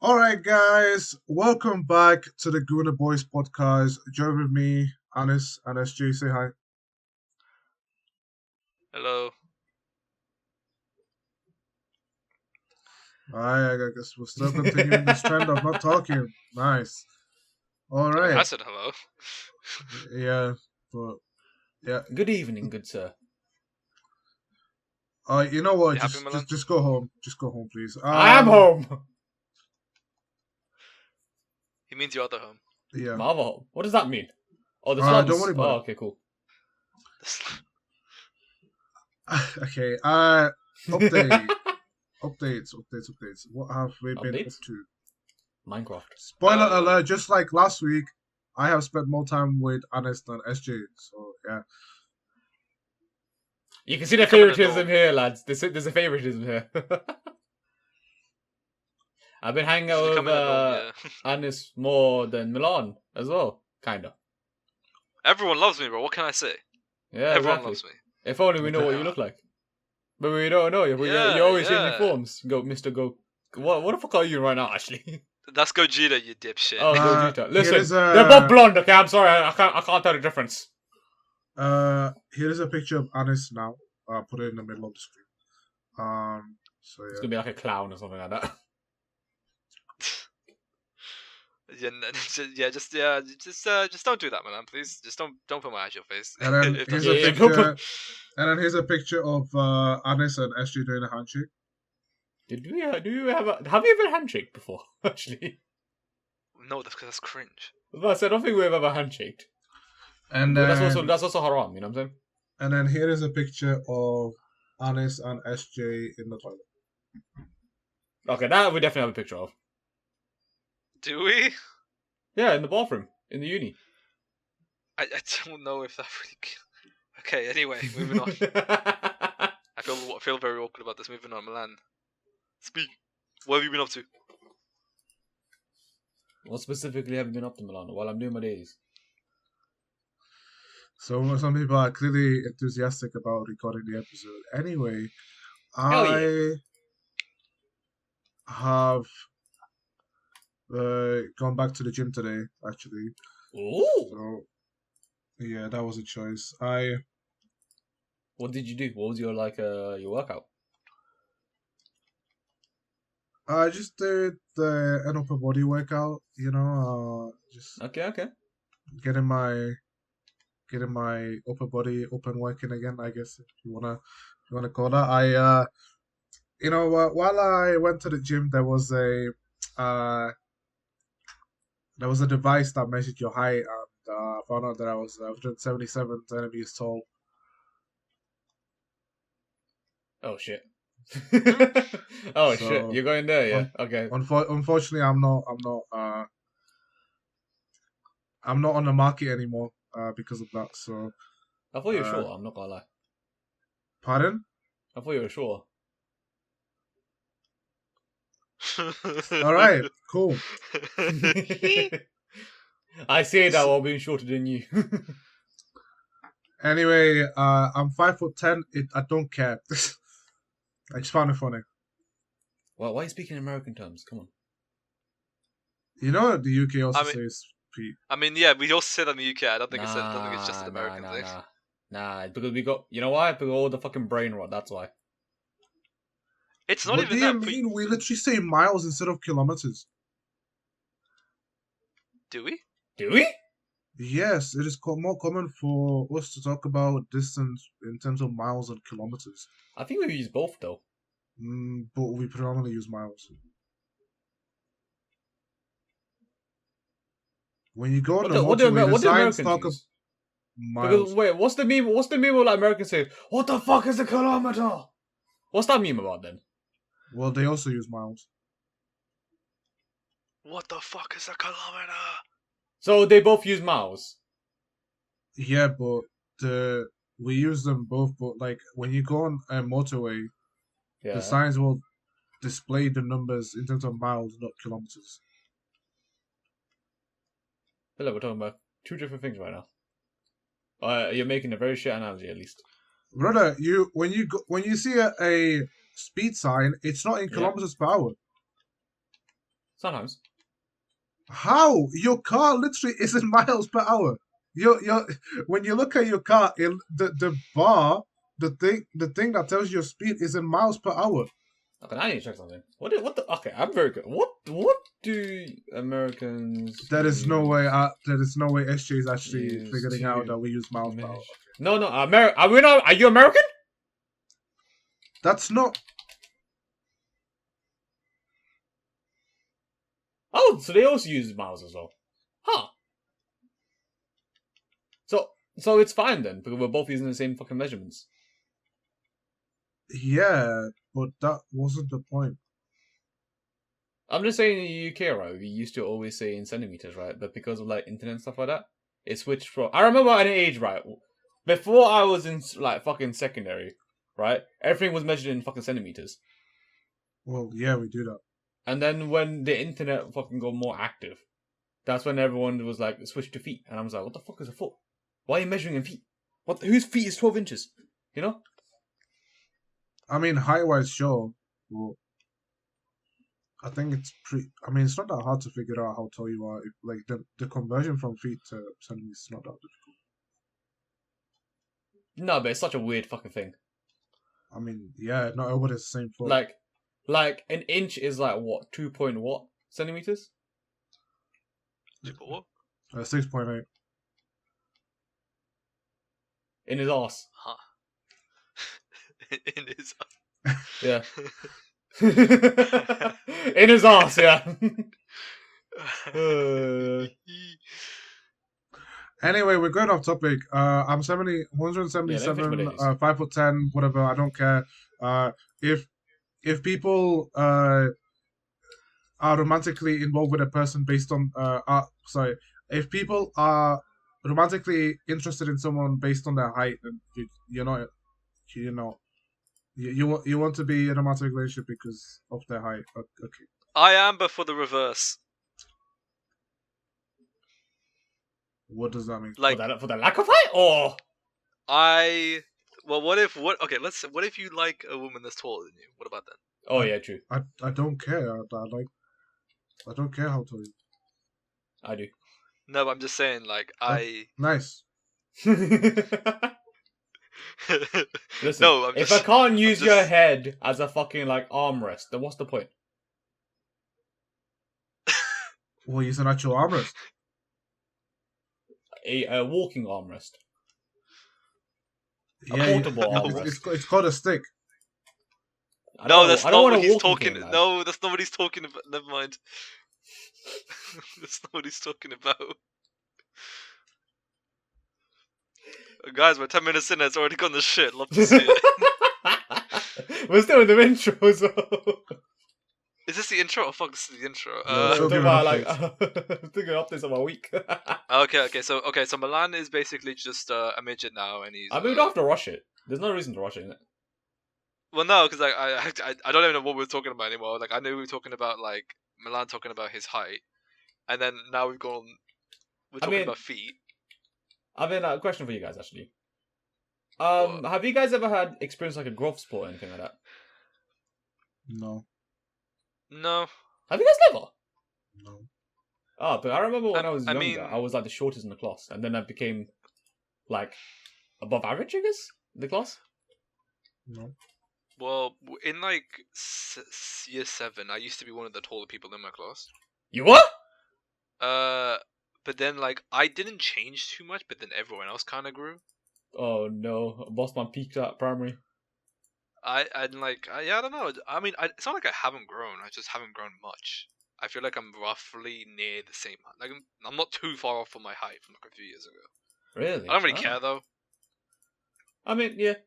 All right, guys, welcome back to the Goonerbois podcast. Join with me, Anis and SJ. Say hi. Hello. All right, I guess we're still continuing this trend of not talking. Nice. All I right. said hello. Yeah, but yeah. Good evening, good sir. You know what? You happy, Milan? Just go home. Just go home, please. I am home. He means your other home. Yeah. My other home. What does that mean? Oh, the Don't slums. worry about Oh, it. okay, cool. Okay. Updates. What have we been up Updates? to? Minecraft. Spoiler alert! Just like last week, I have spent more time with Anis than SJ. So yeah. You can see the Becoming a favoritism norm. here, lads. There's a favoritism here. I've been hanging out with Becoming a norm, yeah. Anis more than Milan as well, kinda. Everyone loves me, bro. What can I say? Yeah, Everyone exactly. loves me. If only we know what you look like. But we don't know. You're always changing forms. Go, Mr. Go. What the fuck are you right now, actually? That's Gogeta, you dipshit. Oh, Gogeta. Listen, Here's they're both blonde. Okay, I'm sorry. I can't tell the difference. Here's a picture of Anis now. Put it in the middle of the screen. So It's yeah. gonna be like a clown or something like that. Just don't do that, man. Please, just don't put my eyes in your face. And then If here's that's a okay. picture. And then here's a picture of Anis and SG doing a handshake. Do you have you ever handshake before? Actually, No, that's because that's cringe. I said I don't think we've ever handshaked. And But then that's also haram. You know what I'm saying? and then here is a picture of Anis and SJ in the toilet. Okay, that we definitely have a picture of. Do we? Yeah, in the bathroom in the uni. I don't know if that really. Okay, anyway, moving on. I feel very awkward about this. Moving on, Milan. Speak. What have you been up to? What specifically have you been up to, Milan? While I'm doing my dailies. So some people are clearly enthusiastic about recording the episode. Anyway, Hell yeah. I have gone back to the gym today. Actually, Ooh. so yeah, that was a choice. What did you do? What was your your workout? I just did an upper body workout. You know, just Okay. getting my upper body up and working again. I guess if you wanna call that. While I went to the gym, there was a device that measured your height, and I found out that I was 177 centimeters tall. Oh shit. So, shit! You're going there, yeah? Okay. Unfortunately, I'm not on the market anymore because of that. So I thought you were sure. I'm not gonna lie. pardon? I thought you were sure. All right, cool. I say that while being shorter than you. Anyway, I'm 5'10". I don't care. I just found it funny. Well, why are you speaking in American terms? Come on. You know the UK also says Pete. I mean, yeah, we also say that in the UK. I don't think it's just an American thing. Nah, because we got. You know why? Because all the fucking brain rot. That's why. It's not What even do you that. mean? We literally say miles instead of kilometers. Do we? Do we? Yes, it is more common for us to talk about distance in terms of miles and kilometers. I think we use both though. But we predominantly use miles. When you go on the motorway, the signs talk of miles. Because, wait, what's the meme? What's the meme where like Americans say, "What the fuck is a kilometer?" What's that meme about then? Well, they also use miles. What the fuck is a kilometer? So they both use miles. Yeah, but we use them both. But like when you go on a motorway, the signs will display the numbers in terms of miles, not kilometers. I feel like we're talking about two different things right now. You're making a very shit analogy, at least. Brother, when you see a speed sign, it's not in kilometers per hour. Sometimes. How? Your car literally is in miles per hour. You're when you look at your car, the bar, the thing that tells you your speed is in miles per hour. Okay, I need to check something. What the? Okay, I'm very good. What do Americans? There is no way. There is no way SJ is actually use figuring out to that we use miles per hour. measure- No, Are we not? Are you American? That's not. Oh, so they also use miles as well. Huh. So it's fine then because we're both using the same fucking measurements. Yeah, but that wasn't the point. I'm just saying in the UK, right? We used to always say in centimeters, right? But because of like internet and stuff like that, it switched from. I remember at an age, right? Before I was in like fucking secondary, right? Everything was measured in fucking centimeters. Well, yeah, we do that. And then when the internet fucking got more active, that's when everyone was like switched to feet, and I was like, what the fuck is a foot? Why are you measuring in feet? What? Whose feet is 12 inches? You know? I mean, height-wise, sure. Well, I think it's I mean, it's not that hard to figure out how tall you are. If, like the conversion from feet to centimeters is not that difficult. No, but it's such a weird fucking thing. I mean, yeah, not everybody's the same foot. Like an inch is like what 2 point what centimeters? 6.8. In his ass. Huh. In his. Yeah. In his ass, yeah. Anyway, we're going off topic. I'm 177, 5'10", whatever. I don't care. If people are romantically involved with a person based on if people are romantically interested in someone based on their height, then you want to be in a romantic relationship because of their height. Okay. I am, but for the reverse. What does that mean? Like for the lack of height, or what if you like a woman that's taller than you? What about then? Oh yeah, true. I don't care. I don't care how tall you. I do. No, but I'm just saying, like nice. Listen, if I can't use your head as a fucking like armrest, then what's the point? Well, use an actual armrest. A walking armrest. Yeah, a portable armrest. It's called a stick. No, that's not what he's talking. No, that's not what he's talking about. Never mind. That's not what he's talking about. Guys, we're 10 minutes in and it's already gone to shit. Love to see it. We're still in the intro, so... Is this the intro? Oh fuck, this is the intro. Talking about like thinking updates of our week. Okay. So Milan is basically just a midget now, and he's. I mean, we don't have to rush it. There's no reason to rush it, isn't it? Well, no, because like I don't even know what we're talking about anymore. Like I knew we were talking about like Milan talking about his height, and then now we're talking about feet. I mean, a question for you guys actually. Have you guys ever had experience like a growth sport or anything like that? No. No. Have you guys never? No. Oh, but I remember when I was younger, I was like the shortest in the class, and then I became like above average, I guess, in the class. No. Well, in like year 7, I used to be one of the taller people in my class. You what? But then like I didn't change too much, but then everyone else kind of grew. Oh no, Bossman peaked at primary. I don't know. I mean, it's not like I haven't grown. I just haven't grown much. I feel like I'm roughly near the same. Like I'm not too far off from my height from like a few years ago. Really? I don't really care though. I mean, yeah.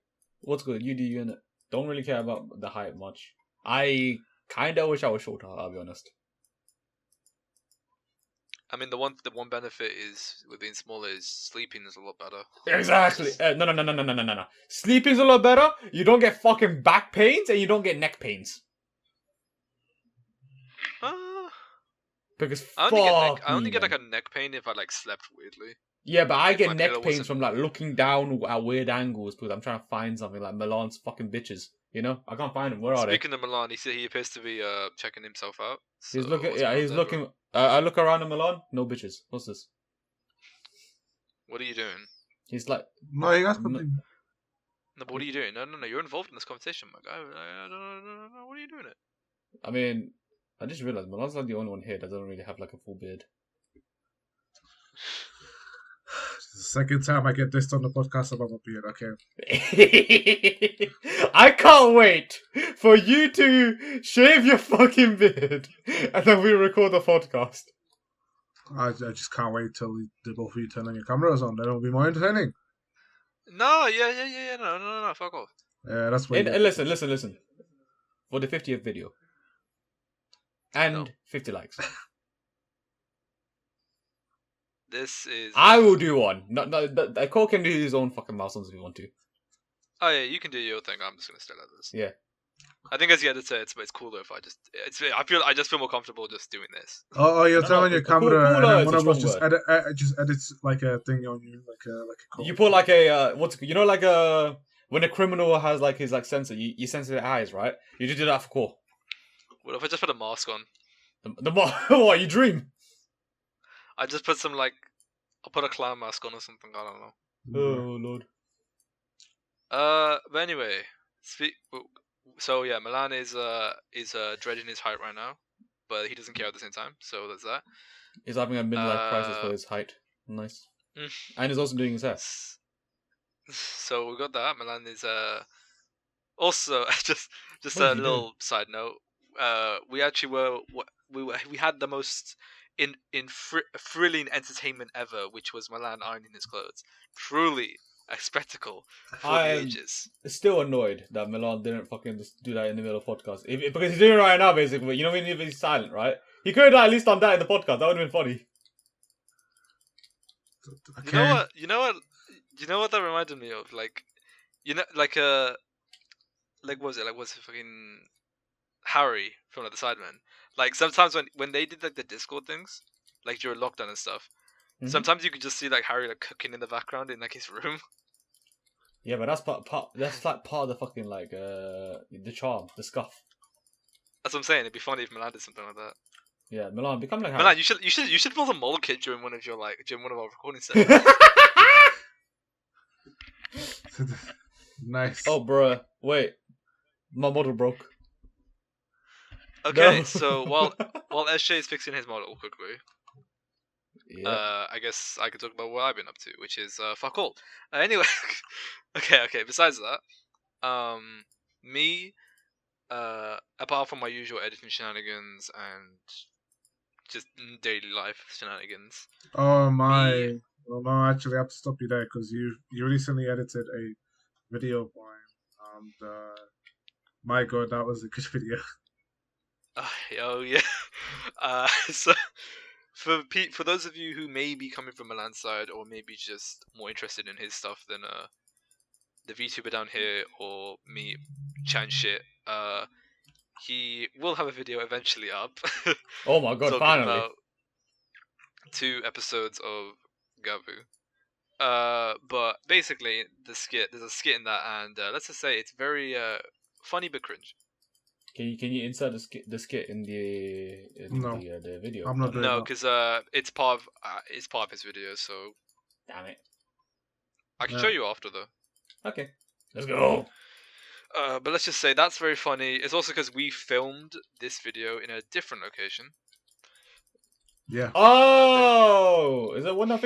What's good? You do you, innit? Don't really care about the height much. I kind of wish I was shorter, I'll be honest. I mean, the one benefit is with being smaller is sleeping is a lot better. Exactly. No. Sleeping's a lot better. You don't get fucking back pains and you don't get neck pains. Because I only get like a neck pain if I like slept weirdly. Yeah, but I get neck pains from like looking down at weird angles because I'm trying to find something like Milan's fucking bitches. You know, I can't find him. Where are they? Speaking of Milan, he appears to be checking himself out. So He's looking. what's Yeah, going on he's there, looking. bro? I look around in Milan. No bitches. What's this? What are you doing? He's like. No, you guys No, continue. No, but what are you doing? No, you're involved in this conversation, my guy. I don't know. What are you doing it? I mean, I just realized Milan's like the only one here that doesn't really have like a full beard. It's the second time I get this on the podcast about my beard. Okay. I can't wait for you to shave your fucking beard and then we record the podcast. I just can't wait till the both of you turn on your cameras on. Then it'll be more entertaining. No, yeah. No. Fuck off. Yeah, that's what. And listen. For the 50th video. And 50 likes. This is. I will do one. No, Cole can do his own fucking milestones if you want to. Oh yeah, you can do your thing. I'm just gonna stay like this. Yeah. I think as the editor, it's cooler if I just feel more comfortable just doing this. Oh, you're turning your camera, and then one of us just edits like a thing on you, like a call. You put like a like a when a criminal has like his like sensor, you censor their eyes, right? You just do that for Cole. What if I just put a mask on? What you dream? I just put I'll put a clown mask on or something. I don't know. Oh lord. But anyway, so yeah, Milan is dreading his height right now, but he doesn't care at the same time. So there's that. He's having a midlife crisis for his height. Nice. And he's also doing his hair. So we got that. Milan is also just a little side note. We actually we had the most thrilling entertainment ever, which was Milan ironing his clothes. Truly a spectacle for the ages. Still annoyed that Milan didn't fucking just do that in the middle of the podcast. Because he's doing it right now, basically. You know when he's silent, right? He could have at least done that in the podcast. That would have been funny. Okay. You know what that reminded me of? Like what was it? Like was it fucking Harry from like, the Sidemen? Like sometimes when they did like the Discord things, like during lockdown and stuff, sometimes you could just see like Harry like cooking in the background in like his room. Yeah, but that's that's like part of the fucking like the charm, the scuff. That's what I'm saying. It'd be funny if Milan did something like that. Yeah, Milan, become like Harry. Milan, you should build a mole kit during one of our recording sessions. Nice. Oh, bruh. Wait. My model broke. Okay, No. so while SJ is fixing his model quickly, Yeah. I guess I could talk about what I've been up to, which is fuck all. Anyway, okay. Besides that, me, apart from my usual editing shenanigans and just daily life shenanigans. Oh my! Well, no, actually, I have to stop you there because you recently edited a video of mine, and my god, that was a good video. Oh yeah. So for those of you who may be coming from Milan's side or maybe just more interested in his stuff than the VTuber down here or me chatting shit, he will have a video eventually up. Oh my god! Finally. About 2 episodes of Gavv. But basically, there's a skit in that, and let's just say it's very funny but cringe. Can you insert the skit in the video? I'm not doing No, that. because it's part of his video, so Damn it. I can show you after though. Okay, let's go. But let's just say that's very funny. It's also because we filmed this video in a different location. Yeah. Oh, is it the one I'm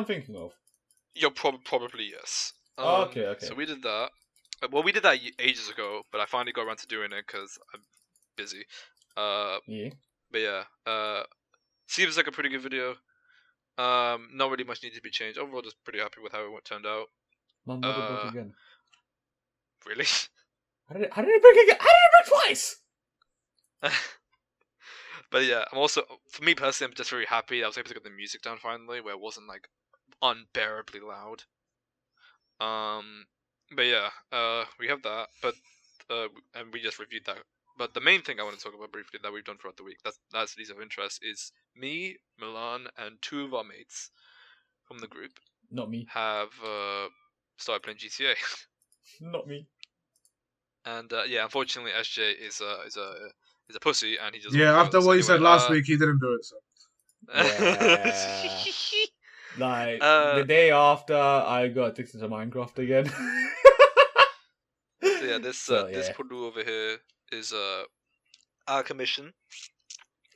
thinking of? You're probably yes. Okay. So we did that. Well, we did that ages ago, but I finally got around to doing it because I'm busy. Yeah. But yeah, seems like a pretty good video. Not really much needs to be changed. Overall, just pretty happy with how it turned out. My model broke again. Really? How did it break again? How did it break twice? But yeah, I'm also, for me personally, I'm just very happy that I was able to get the music down finally, where it wasn't like unbearably loud. But yeah, we have that, but and we just reviewed that. But the main thing I want to talk about briefly that we've done throughout the week, that's these of interest, is me, Milan, and 2 of our mates from the group. Not me. Have started playing GTA. Not me. And yeah, unfortunately, SJ is a pussy, and he just after what you said last week, he didn't do it. So. Yeah. Like the uh, day after, I got addicted to Minecraft again. so yeah, this Purdue over here is our commission.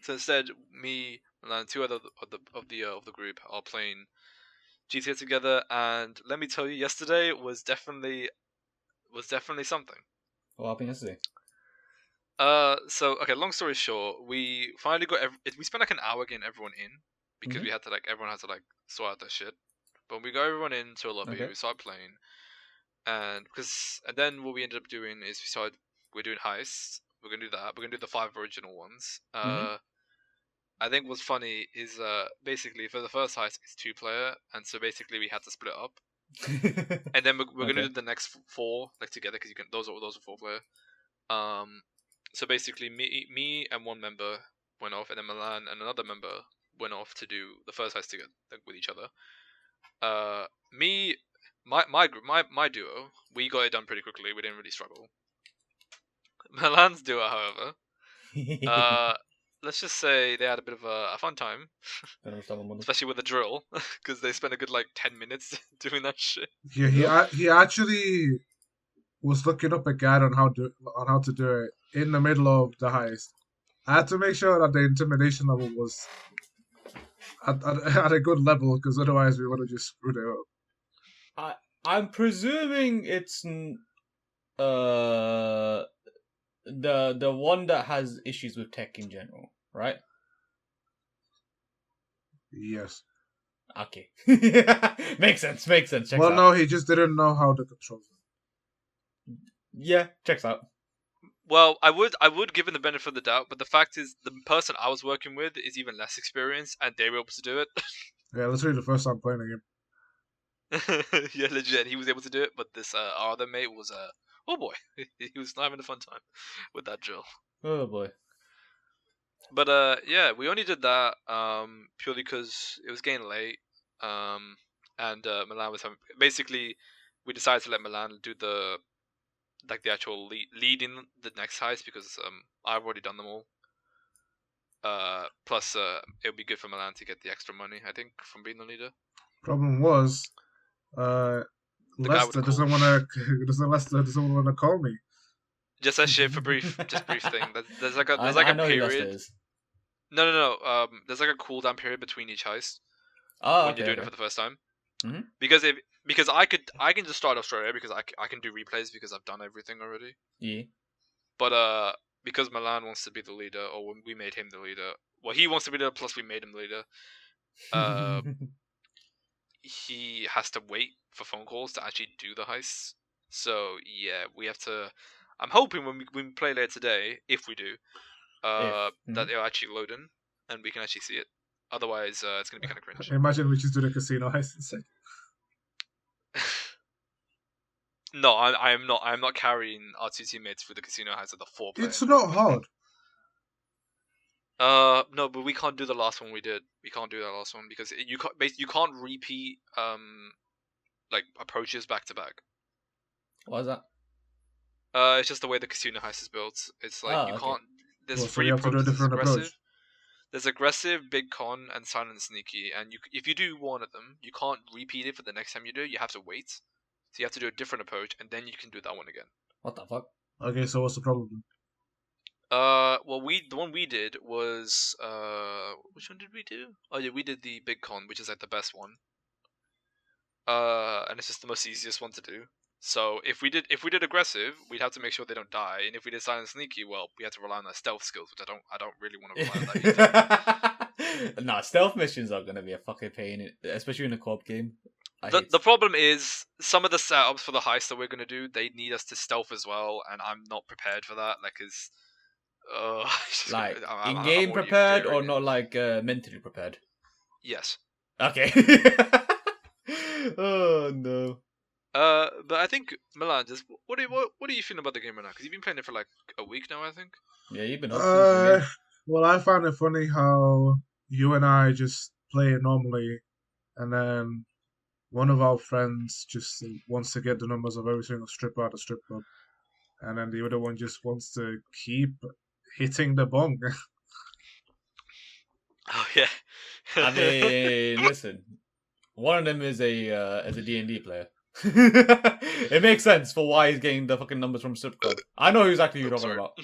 So instead, me and two other of the group are playing GTA together, and let me tell you, yesterday was definitely something. What happened yesterday? So okay, long story short, we finally got we spent like an hour getting everyone in because we had to everyone had to sort out their shit. But we got everyone into a lobby, we started playing, and then what we ended up doing is we're doing heists. We're gonna do that. We're gonna do the 5 original ones. I think what's funny is basically for the first heist it's 2-player, and so basically we had to split up, and then we're gonna do the next 4 together because you can those are 4-player. So basically me and one member went off, and then Milan and another member went off to do the first heist together with each other. My duo, we got it done pretty quickly. We didn't really struggle. Milan's duo, however, let's just say they had a bit of a fun time, especially with the drill, because they spent a good 10 minutes doing that shit. Yeah, he actually was looking up a guide on how to do it in the middle of the heist. I had to make sure that the intimidation level was at a good level, because otherwise we would have just screwed it up. I'm presuming it's the one that has issues with tech in general, right? Yes. Okay. Makes sense. Checks well, out. No, he just didn't know how to control it. Yeah, checks out. Well, I would give him the benefit of the doubt, but the fact is, the person I was working with is even less experienced, and they were able to do it. Yeah, that's really the first time playing a game. Yeah, legit, he was able to do it, but this our other mate was oh boy, he was having a fun time with that drill. Oh boy. But yeah, we only did that purely because it was getting late, and Milan was having. Basically, we decided to let Milan do the actual lead in the next heist because I've already done them all. Plus, it would be good for Milan to get the extra money, I think, from being the leader. Problem was, Lester doesn't want to call me. Just that shit for brief thing. There's like a period. No. There's like a cooldown period between each heist. When you're doing it for the first time. Mm-hmm. Because I can just start off straight away because I can do replays because I've done everything already. Yeah. But because Milan wants to be the leader, or we made him the leader. Well, he wants to be the leader, plus we made him the leader. He has to wait for phone calls to actually do the heists. So yeah, we have to. I'm hoping when we play later today, if we do, that it'll actually load in and we can actually see it. Otherwise, it's gonna be kind of cringe. Imagine we just do the casino heist instead. No, I'm not. I'm not carrying our 2 teammates through the casino heist at the 4-player. It's not hard. No, but we can't do the last one we did. We can't do that last one because you can't repeat approaches back to back. Why is that? It's just the way the casino heist is built. It's like can't. There's 3 approaches. There's aggressive. There's aggressive, big con, and silent sneaky. And if you do one of them, you can't repeat it for the next time you do it. You have to wait. So you have to do a different approach, and then you can do that one again. What the fuck? Okay, so what's the problem? Well, the one we did was which one did we do? Oh yeah, we did the big con, which is like the best one. And it's just the most easiest one to do. So if we did aggressive, we'd have to make sure they don't die, and if we did silent sneaky, well, we had to rely on their stealth skills, which I don't really want to rely on that either. Nah, stealth missions are gonna be a fucking pain, especially in a co-op game. The problem is some of the setups for the heist that we're gonna do, they need us to stealth as well, and I'm not prepared for that. In-game prepared or not mentally prepared? Yes. Okay. Oh no. But I think Milan, just what do you feel about the game right now? Because you've been playing it for like a week now, I think. Yeah, you've been well, I found it funny how you and I just play it normally, and then one of our friends just wants to get the numbers of every single stripper at the strip club, and then the other one just wants to keep hitting the bong. Oh yeah. I mean, listen. One of them is a D&D player. It makes sense for why he's getting the fucking numbers from strip club. I know exactly who you're talking about.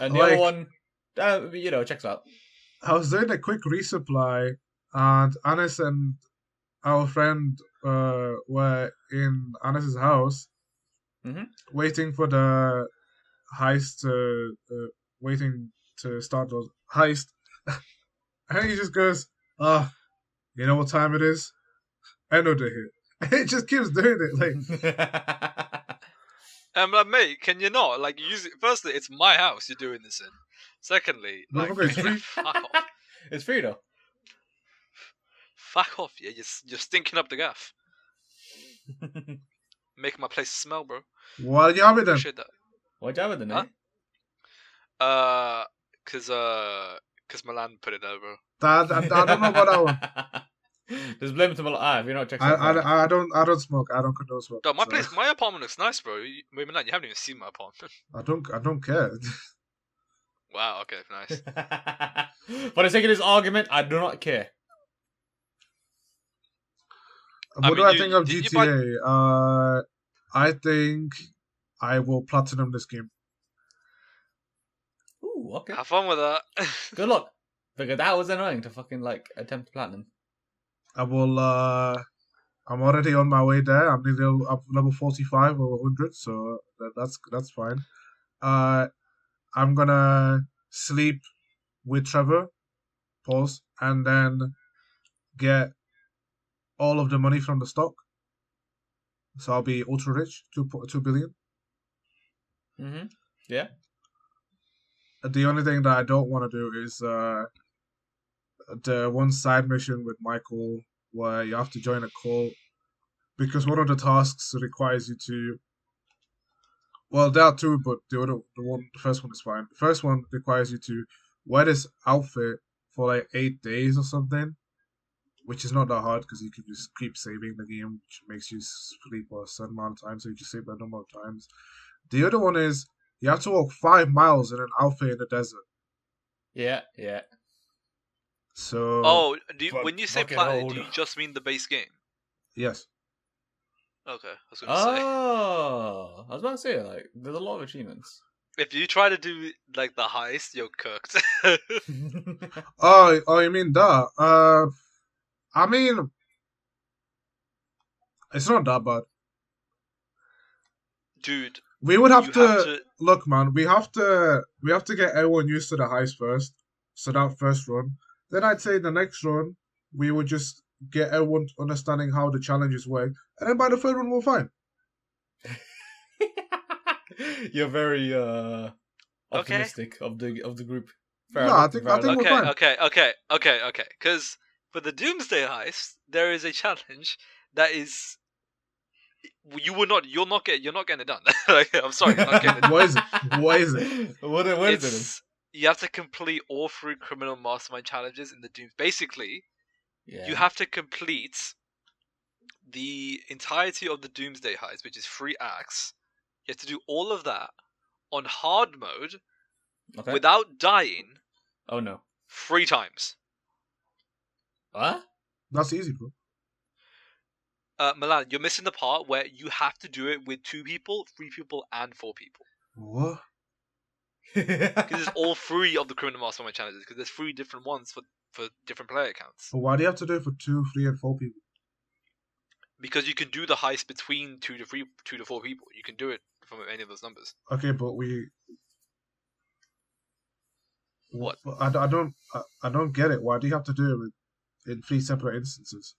And the other one, checks out. I was doing a quick resupply, and Anis and our friend were in Anis's house, waiting for the heist, waiting to start the heist. And he just goes, you know what time it is? End of the hit. It just keeps doing it, like. Like, mate, can you not? Like, use it. Firstly, it's my house you're doing this in. Secondly, like, it's free. Fuck off. It's free though. Fuck off, yeah. You're stinking up the gaff. Making my place smell, bro. Why do you have it then? Appreciate that. Why'd you have it then, eh? Cause Milan put it there, bro. I don't know about that one. Just blame it to Milan. If you're not checking. I don't smoke. I don't condone smoke. No, my apartment looks nice, bro. Milan, you haven't even seen my apartment. I don't care. Wow. Okay. Nice. For the sake of this argument, I do not care. What do I think of GTA? I think I will platinum this game. Ooh, okay. Have fun with that. Good luck. Because that was annoying to fucking attempt platinum. I will. I'm already on my way there. I'm nearly up level 45 or 100, so that's fine. I'm gonna sleep with Trevor, pause, and then get all of the money from the stock. So I'll be ultra rich, 2 billion. Yeah. The only thing that I don't want to do is the one side mission with Michael where you have to join a call because one of the tasks requires you to. Well, there are two, but the first one is fine. The first one requires you to wear this outfit for like 8 days or something, which is not that hard because you can just keep saving the game, which makes you sleep for a certain amount of time, so you just save that number of times. The other one is you have to walk 5 miles in an outfit in the desert. Yeah. So. When you say platinum, do you just mean the base game? Yes. Okay, I was gonna say. Oh, I was about to say there's a lot of achievements. If you try to do the heist, you're cooked. Oh, you mean that? I mean, it's not that bad, dude. We would have to look, man. We have to get everyone used to the heist first. So that first run, then I'd say the next run we would just get everyone understanding how the challenges work, and then by the third one we're fine. You're very optimistic of the group. No, I think we're fine. Okay. Because for the Doomsday heist, there is a challenge that is you're not getting it done. I'm sorry, you're not getting it done. What is it? What is it? You have to complete all 3 criminal mastermind challenges in the Doom. Basically, you have to complete the entirety of the Doomsday heist, which is 3 acts. You have to do all of that on hard mode without dying. Oh no! 3 times. What? That's easy, bro. Milan, you're missing the part where you have to do it with 2 people, 3 people, and 4 people. What? Because it's all 3 of the criminal mastermind challenges. Because there's 3 different ones for different player accounts. But why do you have to do it for 2, 3, and 4 people? Because you can do the heist between 2 to 4 people. You can do it from any of those numbers. Okay, but we. What? I don't get it. Why do you have to do it in 3 separate instances?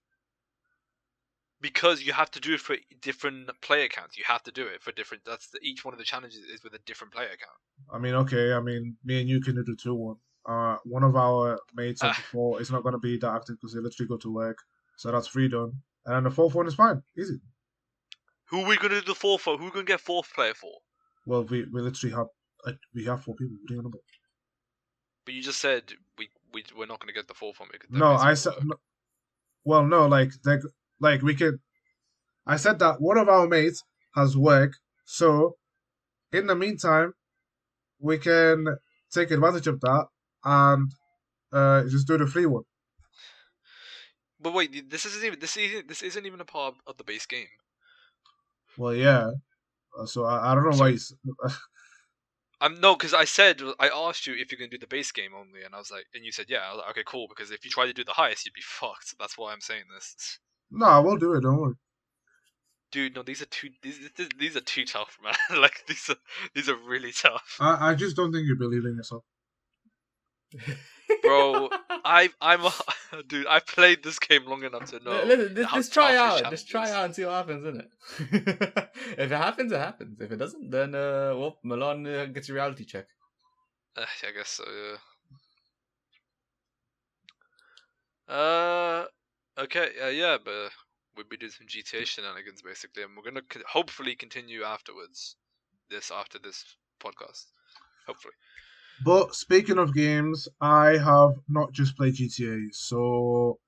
Because you have to do it for different player accounts. You have to do it for different. Each one of the challenges is with a different player account. I mean, okay. I mean, me and you can do the 2-1. One of our mates of the 4 is not going to be that active because they literally go to work. So that's 3 done. And then the 4th one is fine. Easy. Who are we going to do the 4th for? Who are we going to get 4th player for? Well, we literally have 4 people. What do you know about? But you just said we're not going to get the 4th one. No, I said... No, well, no, we could... I said that one of our mates has work, so in the meantime, we can take advantage of that and just do the free one. But wait, this isn't even a part of the base game. Well, yeah. So I don't know why. No, because I asked you if you can do the base game only, and I was like, and you said yeah. I was like, okay, cool. Because if you try to do the highest, you'd be fucked. That's why I'm saying this. No, I will do it. Don't worry. Dude, no, these are too tough, man. Like these are really tough. I just don't think you believe in yourself. Bro, dude. I've played this game long enough to know. Just try out and see what happens, isn't it? If it happens, it happens. If it doesn't, then Milan gets a reality check. I guess so. Yeah. Okay. Yeah, but we'll be doing some GTA shenanigans basically, and we're gonna hopefully continue afterwards. After this podcast, hopefully. But speaking of games, I have not just played GTA, so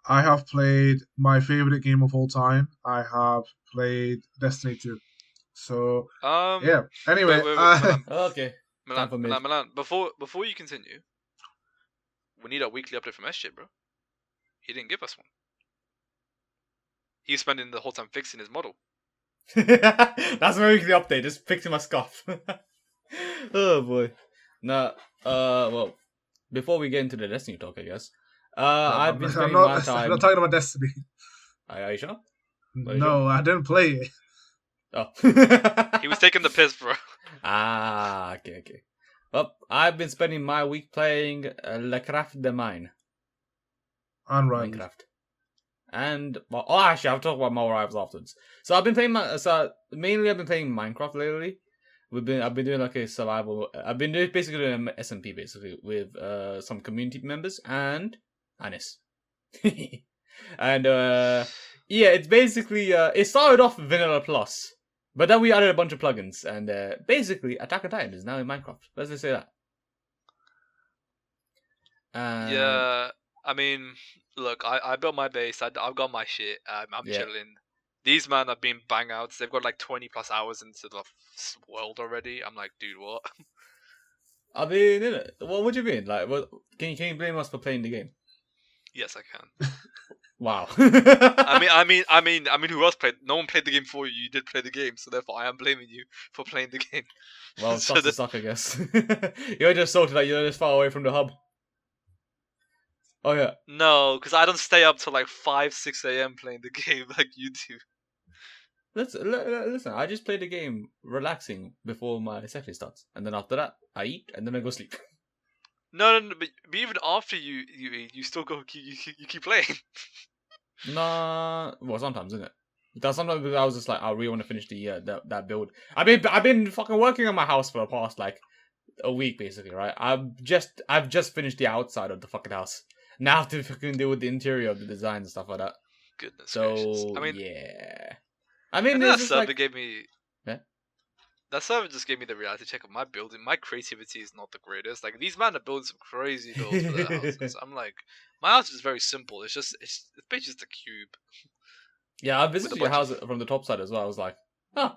I have played my favorite game of all time. I have played Destiny 2. So yeah. Anyway, Milan, okay. Milan, before you continue, we need a weekly update from SJ, bro. He didn't give us one. He's spending the whole time fixing his model. That's my weekly update. Just fixing my scuff. Oh boy. Now, well, before we get into the Destiny talk, I guess, I've been spending my time. I'm not talking about Destiny. Are you sure? No, I didn't play it. Oh. He was taking the piss, bro. Okay. Well, I've been spending my week playing Le Craft de Mine. And Minecraft. And actually, I'll talk about my rivals afterwards. So I've been playing mainly I've been playing Minecraft lately. I've been doing like a survival. I've been basically doing an SMP basically with some community members and Anis. And yeah, it's basically it started off Vanilla Plus, but then we added a bunch of plugins, and basically Attack on Titan is now in Minecraft. Let's just say that. Yeah, I mean, look, I built my base. I've got my shit. I'm chilling. These men have been bang outs. They've got like 20 plus hours into the world already. I'm like, dude, what? I mean, innit? What do you mean? Like, what? Can you blame us for playing the game? Yes, I can. Wow. I mean, who else played? No one played the game for you. You did play the game, so therefore I am blaming you for playing the game. Well, it sucks to suck, I guess. You're just salty that you're just far away from the hub. Oh yeah. No, because I don't stay up till like 5, 6 a.m. playing the game like you do. Listen, I just play the game relaxing before my session starts, and then after that, I eat, and then I go sleep. No, but even after you eat, you still go. You keep playing. Nah, well, sometimes, isn't it? Because sometimes I was just like, I really want to finish the that build. I've been fucking working on my house for the past like a week, basically, right? I've just finished the outside of the fucking house. Now I have to fucking deal with the interior of the design and stuff like that. Goodness gracious. I mean, yeah. I mean, that server gave me. Yeah? That server just gave me the reality check of my building. My creativity is not the greatest. Like these men are building some crazy builds for their houses. I'm like, my house is very simple. It's basically just a cube. Yeah, I visited your house from the top side as well. I was like, oh,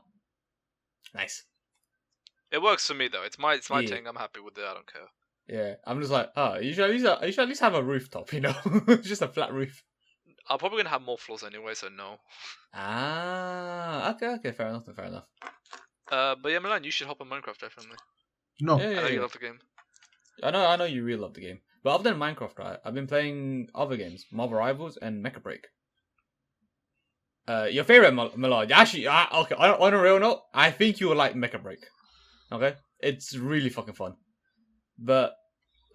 nice. It works for me though. It's my thing. I'm happy with it. I don't care. Yeah, I'm just like, oh, you should at least have a rooftop, you know, just a flat roof. I'm probably gonna have more floors anyway, so no. Okay, fair enough. But yeah, Milan, you should hop on Minecraft definitely. No, I know you love the game. I know you really love the game. But other than Minecraft, right, I've been playing other games, Marvel Rivals and Mecha Break. Your favorite, Milan? Actually, okay, on a real note, I think you will like Mecha Break. Okay, it's really fucking fun. But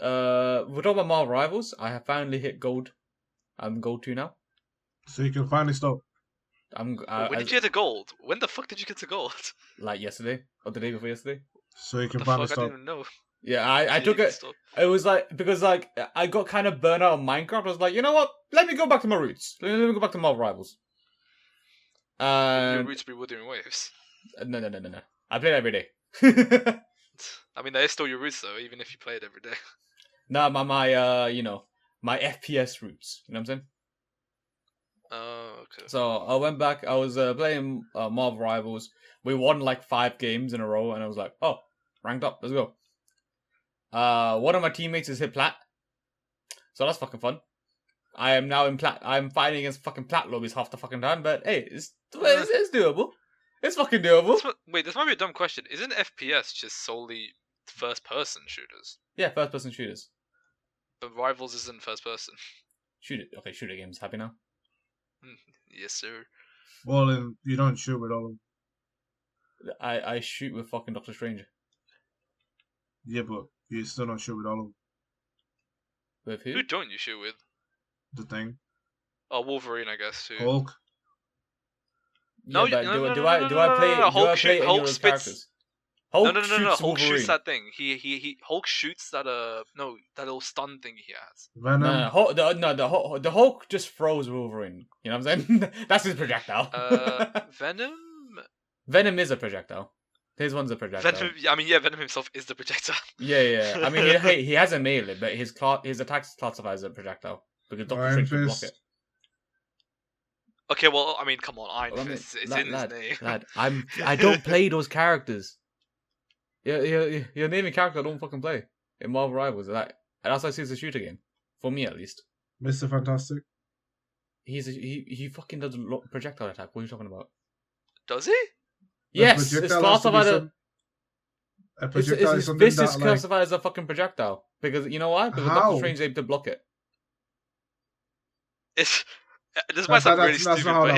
we're talking about Marvel Rivals. I have finally hit gold. I'm gold 2 now. So you can finally stop. When did you get to gold? When the fuck did you get to gold? Like yesterday or the day before yesterday. So you can finally stop. I didn't even know. Yeah, I took it. It was like because like I got kind of burnt out of Minecraft. I was like, you know what? Let me go back to my roots. Let me go back to Marvel Rivals. Your roots be Wuthering Waves. No. I play it every day. I mean, that is still your roots though, even if you play it every day. No, my my FPS roots. You know what I'm saying? Oh, okay. So I went back. I was playing Marvel Rivals We won like 5 games in a row, and I was like, oh, ranked up, let's go. One of my teammates is hit plat, so that's fucking fun. I am now in plat. I'm fighting against fucking plat lobbies half the fucking time, but hey, it's doable. It's fucking doable. Wait, this might be a dumb question. Isn't FPS just solely first-person shooters? Yeah, first-person shooters. But Rivals isn't first-person. Shooter games. Happy now? Yes, sir. Well, then you don't shoot with all of them. I shoot with fucking Doctor Strange. Yeah, but you still don't shoot with all of them. With who? Who don't you shoot with? The Thing. Oh, Wolverine, I guess, too. Hulk. Yeah, No, but no, do I play Hulk any of those spits. characters? Hulk No. shoots Hulk shoots Wolverine. that thing. He Hulk shoots that that little stun thing he has. Venom. The Hulk just throws Wolverine. You know what I'm saying? That's his projectile. Venom. Venom is a projectile. His one's a projectile. Venom himself is the projectile. Yeah. I mean, he has a melee, but his attacks classified as a projectile because Doctor Strange can block it. Okay, well, I mean, come on, Iron Fist. It's in his name. Lad, I don't play those characters. You're naming characters I don't fucking play in Marvel Rivals. And that's why I see it's a shooter game for me at least. Mr. Fantastic. He fucking does a projectile attack. What are you talking about? Does he? Yes, it's classified as a projectile. This is classified as a fucking projectile because you know why? Because Doctor Strange is able to block it. This might sound really stupid, but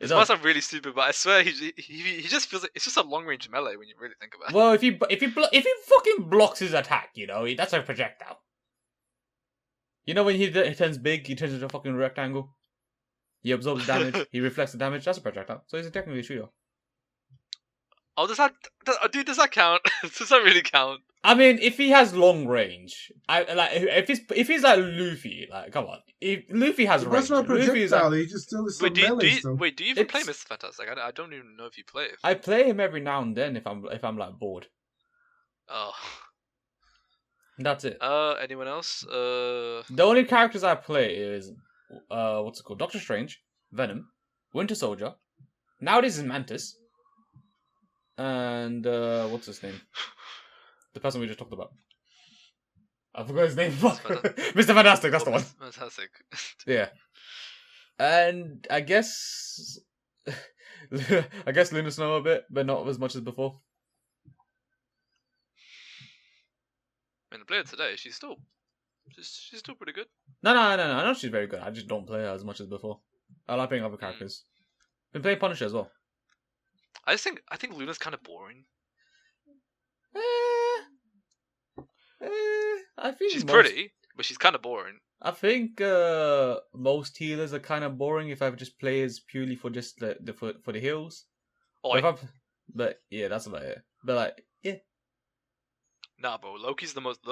it might sound really stupid, but I swear he just feels like it's just a long range melee when you really think about it. Well, if he fucking blocks his attack, you know, that's a projectile. You know when he turns big, he turns into a fucking rectangle. He absorbs damage, he reflects the damage. That's a projectile. So he's technically a shooter. Oh, does that count? Does that really count? I mean, if he has long range, if he's like Luffy, like come on, if Luffy has range, that's not projectile. He just still is do you even play It's- Mr. Fantastic? I don't even know if you play it. I play him every now and then if I'm like bored. Oh. That's it. Anyone else? The only characters I play is what's it called? Doctor Strange, Venom, Winter Soldier. Nowadays is Mantis. And what's his name? The person we just talked about. I forgot his name. Mr. Fantastic, that's the one. Fantastic. Yeah. And I guess Luna Snow a bit, but not as much as before. I mean, I played her today. She's still pretty good. No. I know she's very good. I just don't play her as much as before. I like playing other characters. Been playing Punisher as well. I think Luna's kind of boring. I think she's pretty, but she's kind of boring. I think most healers are kind of boring if I just play as purely for just for the heals. But yeah, that's about it. But like, yeah. Nah, bro. Loki's the most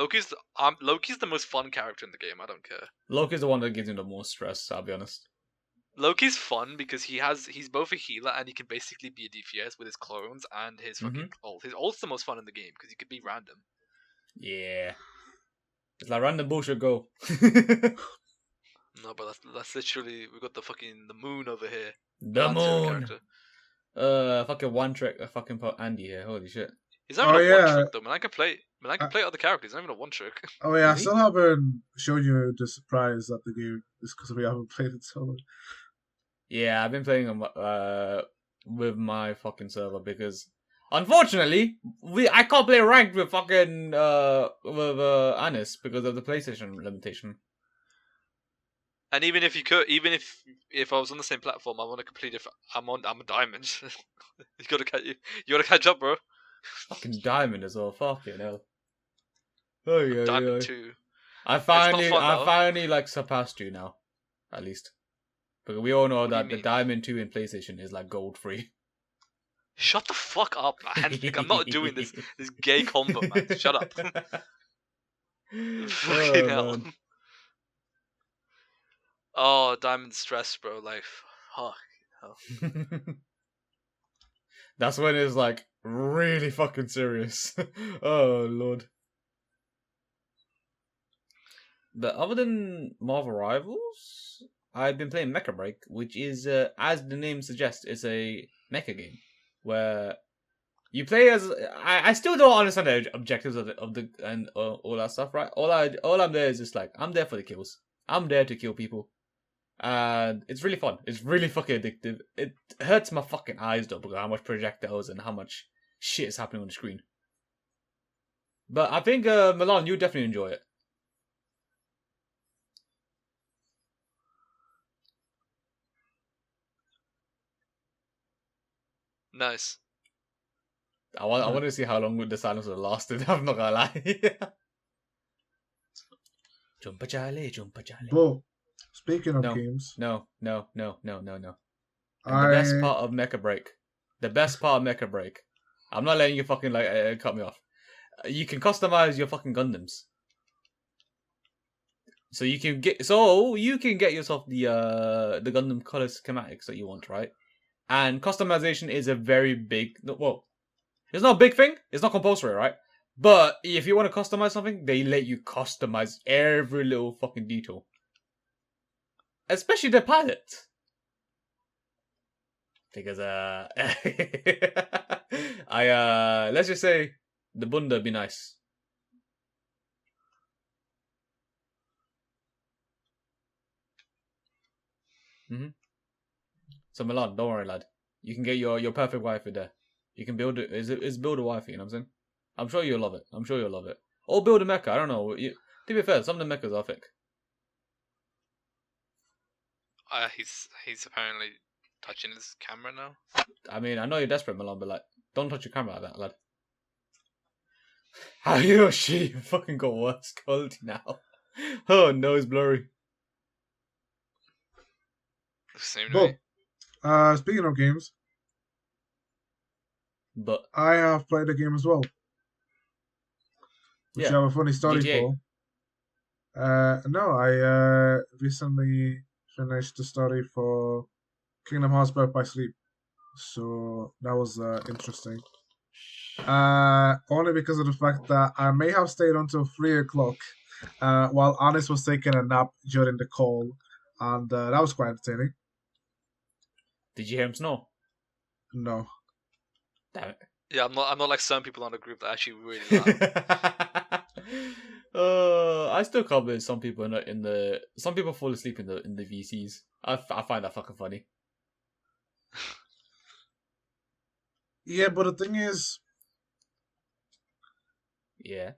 fun character in the game. I don't care. Loki's the one that gives him the most stress. I'll be honest. Loki's fun because he's both a healer and he can basically be a DPS with his clones and his fucking ult. His ult's the most fun in the game because he could be random. Yeah. It's like random bullshit go. No, but that's literally we got the moon over here. The moon. Fucking one trick. Fucking put Andy here. Holy shit. He's not even a one trick though. Man, I can play other characters. He's not even a one trick. Oh yeah, I still haven't shown you the surprise at the game. It's because we haven't played it so much. Yeah, I've been playing with my fucking server because unfortunately I can't play ranked with fucking with Anis because of the PlayStation limitation. And even if you could, even if I was on the same platform, I'm on a complete different. I'm a diamond. You gotta catch up, bro. Fucking diamond as well. Fucking hell. Oh yeah, diamond 2. I finally like surpassed you now, at least. Because we all know that the Diamond 2 in PlayStation is like gold free. Shut the fuck up, man. Like, I'm not doing this gay combo, man. Shut up. Fucking hell. Man. Oh, Diamond stress, bro. Like, fuck hell. That's when it's like really fucking serious. Oh, Lord. But other than Marvel Rivals, I've been playing Mecha Break, which is, as the name suggests, it's a mecha game. where you play as. I still don't understand the objectives of the and all that stuff, right? All I'm there is just like I'm there for the kills. I'm there to kill people, and it's really fun. It's really fucking addictive. It hurts my fucking eyes though because how much projectiles and how much shit is happening on the screen. But I think Milan, you definitely enjoy it. Nice. I want to see how long the silence would have lasted. I'm not gonna lie. Jumpa Jale. But speaking of No. games, No. And the best part of Mecha Break. The best part of Mecha Break. I'm not letting you fucking cut me off. You can customize your fucking Gundams. So you can get yourself the Gundam color schematics that you want, right? And customization is a very big it's not a big thing, it's not compulsory, right? But if you want to customize something, they let you customize every little fucking detail. Especially the pilot. Because let's just say the bunda be nice. So Milan, don't worry, lad. You can get your perfect waifu there. You can build it. Is build a waifu, you know what I'm saying? I'm sure you'll love it. Or build a mecha. I don't know. To be fair, some of the mechas are thick. He's apparently touching his camera now. I mean, I know you're desperate, Milan, but like, don't touch your camera like that, lad. How you she fucking got worse quality now? Oh no, it's blurry. Same way. Speaking of games, but I have played a game as well, which I have a funny story GTA. for. No, I recently finished the story for Kingdom Hearts Birth by Sleep, so that was interesting. Only because of the fact that I may have stayed until 3 o'clock while Anis was taking a nap during the call, and that was quite entertaining. Did you hear him snore? No. Damn it. Yeah, I'm not like some people on the group that actually really laugh. I still can't believe some people some people fall asleep in the VCs. I find that fucking funny. Yeah, but the thing is, yeah.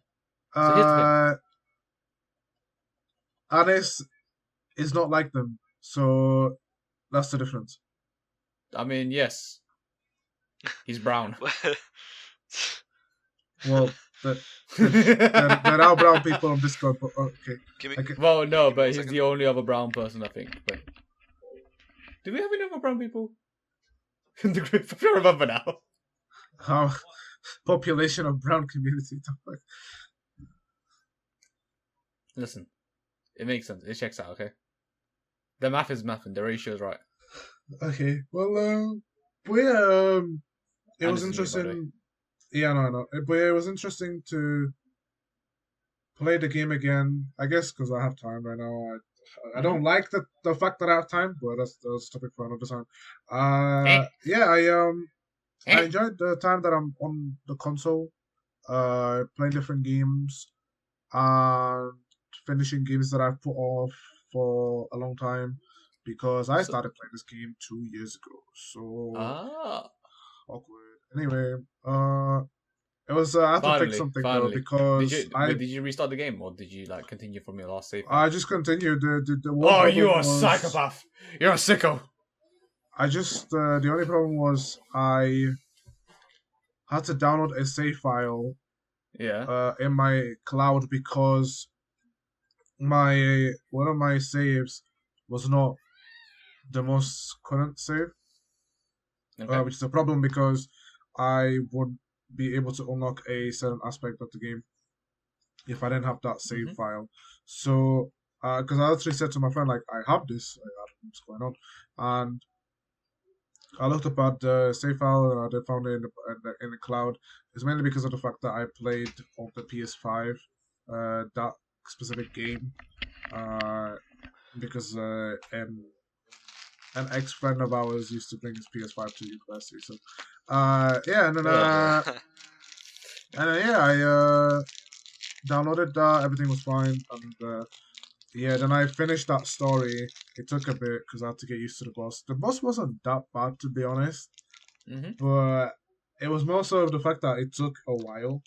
So here's the thing. Anis is not like them, so that's the difference. I mean, yes, he's brown. Well, there are brown people on Discord, but okay. Well, no, but he's the only other brown person, I think. But do we have any other brown people in the group? I don't remember now. How population of brown community? Listen, it makes sense. It checks out. Okay, the math is math, and the ratio is right. Okay, well, but yeah, it was interesting. Yeah, no, but it was interesting to play the game again. I guess because I have time right now. I don't like the fact that I have time, but that's a topic for another time. Yeah, I enjoyed the time that I'm on the console, playing different games, and finishing games that I've put off for a long time because I started playing this game 2 years ago. So awkward. Anyway, it was I had to fix something though because did you restart the game or did you like continue from your last save? I just continued. Oh, you're a psychopath! You're a sicko. I just the only problem was I had to download a save file. Yeah. In my cloud because one of my saves was not the most current save, which is a problem because I would be able to unlock a certain aspect of the game if I didn't have that save file. So, because I actually said to my friend, like, I have this, I don't know what's going on, and I looked up at the save file and I found it in the cloud. It's mainly because of the fact that I played on the PS5 that specific game because an ex-friend of ours used to bring his PS5 to university. So, yeah, and then I downloaded that. Everything was fine, and yeah, then I finished that story. It took a bit because I had to get used to the boss. The boss wasn't that bad, to be honest, but it was more so the fact that it took a while.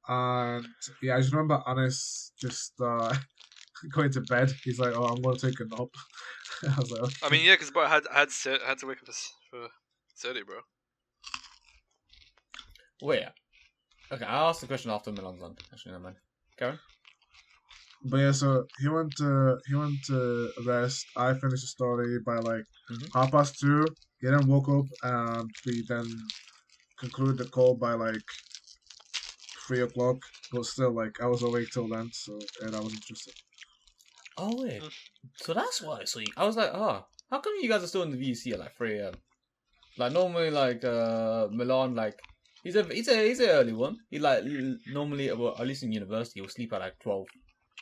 And yeah, I just remember Anis just going to bed. He's like, "Oh, I'm going to take a nap." I was like, okay. I mean, yeah, because I had to wake up for 30, bro. Wait. Okay, I'll ask the question after Milan's on. Actually, no man. Karen? But yeah, so he went to rest. I finished the story by like 2:30. He then woke up, and we then concluded the call by like 3:00. But still, like I was awake till then, so yeah, that was interesting. Oh wait, so that's why. So I was like, oh, how come you guys are still in the VC at like 3 a.m.? Like normally, like Milan, like he's a early one. He like normally, well, at least in university, he'll sleep at like 12.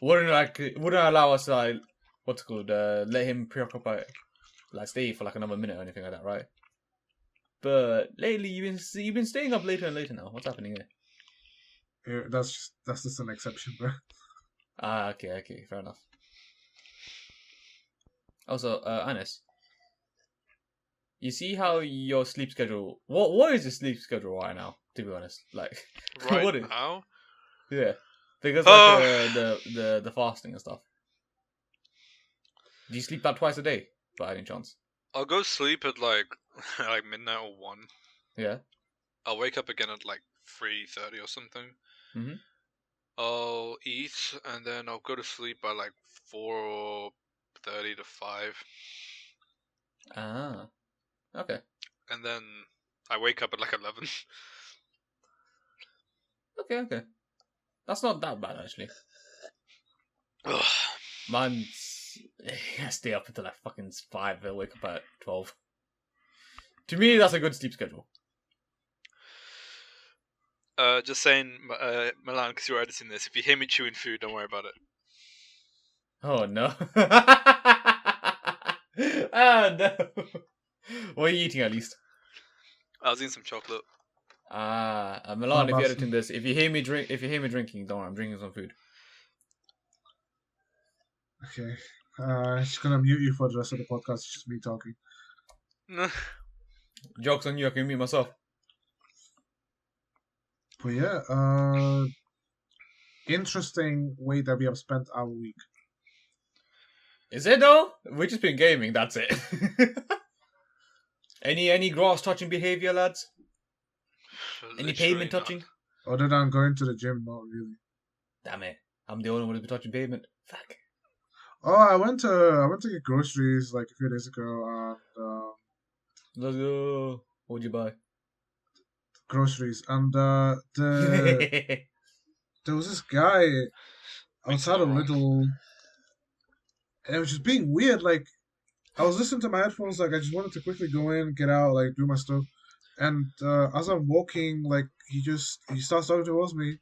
Wouldn't allow us to like what's it called? Let him preoccupy, like stay for like another minute or anything like that, right? But lately, you've been staying up later and later now. What's happening here? Yeah, that's just an exception, bro. Ah, okay, fair enough. Also, Anis, you see how your sleep schedule? What is your sleep schedule right now? To be honest, like right what is? now? Yeah, because like the fasting and stuff. Do you sleep that twice a day, by any chance? I'll go sleep at like like midnight or 1. Yeah. I'll wake up again at like 3:30 or something. Mhm. I'll eat and then I'll go to sleep by like 4:30 to 5. Ah. Okay. And then I wake up at like 11. Okay. That's not that bad actually. Mine's I stay up until like fucking 5. I wake up at 12. To me, that's a good sleep schedule. Just saying, Milan, because you're editing this. If you hear me chewing food, don't worry about it. Oh no! Ah no! What are you eating at least? I was eating some chocolate. Milan, if you're editing this, if you hear me drinking, don't worry, I'm drinking some food. Okay. Just gonna mute you for the rest of the podcast. It's just me talking. Joke's on you, I can mute myself. But yeah, interesting way that we have spent our week. Is it though? We've just been gaming, that's it. Any grass touching behavior, lads? Any pavement touching? Other than going to the gym, not really. Damn it. I'm the only one who's been touching pavement. Fuck. Oh, I went to get groceries like a few days ago, and let's go. What'd you buy? Groceries, and there was this guy outside a little. And it was just being weird. Like I was listening to my headphones, like I just wanted to quickly go in, get out, like do my stuff. And as I'm walking, like he starts talking towards me,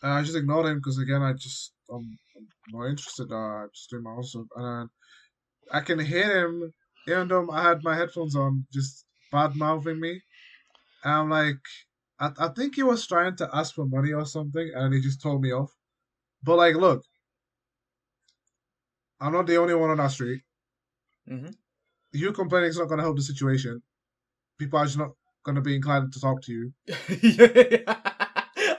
and I just ignored him because again I'm not interested. I just doing my own stuff, and I can hear him, even though I had my headphones on, just bad mouthing me. And I'm like, I think he was trying to ask for money or something, and he just told me off. But like, look, I'm not the only one on that street. Mm-hmm. You complaining is not going to help the situation. People are just not going to be inclined to talk to you.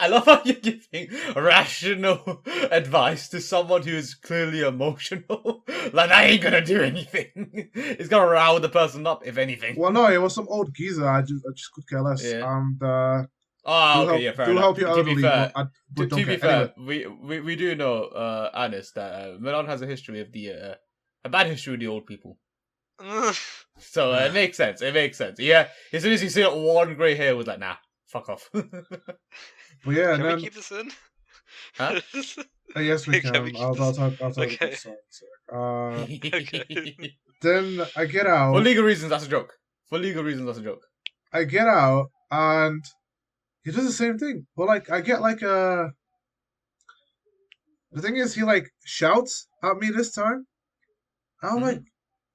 I love how you're giving rational advice to someone who is clearly emotional. Like, I ain't going to do anything. It's going to rile the person up, if anything. Well, no, it was some old geezer. I just could care less. Yeah. And, fair enough. help your elderly. To be fair, but to be fair, anyway. we do know, Anis, that Milan has a history of a bad history with the old people. So it makes sense. Yeah, as soon as you see one grey hair, was like, nah, fuck off. But yeah, can we keep this in? Huh? Yes, we can. I'll talk. Okay. Okay. Then I get out. For legal reasons, that's a joke. I get out and he does the same thing, but like I get like a. The thing is, he like shouts at me this time. I'm like,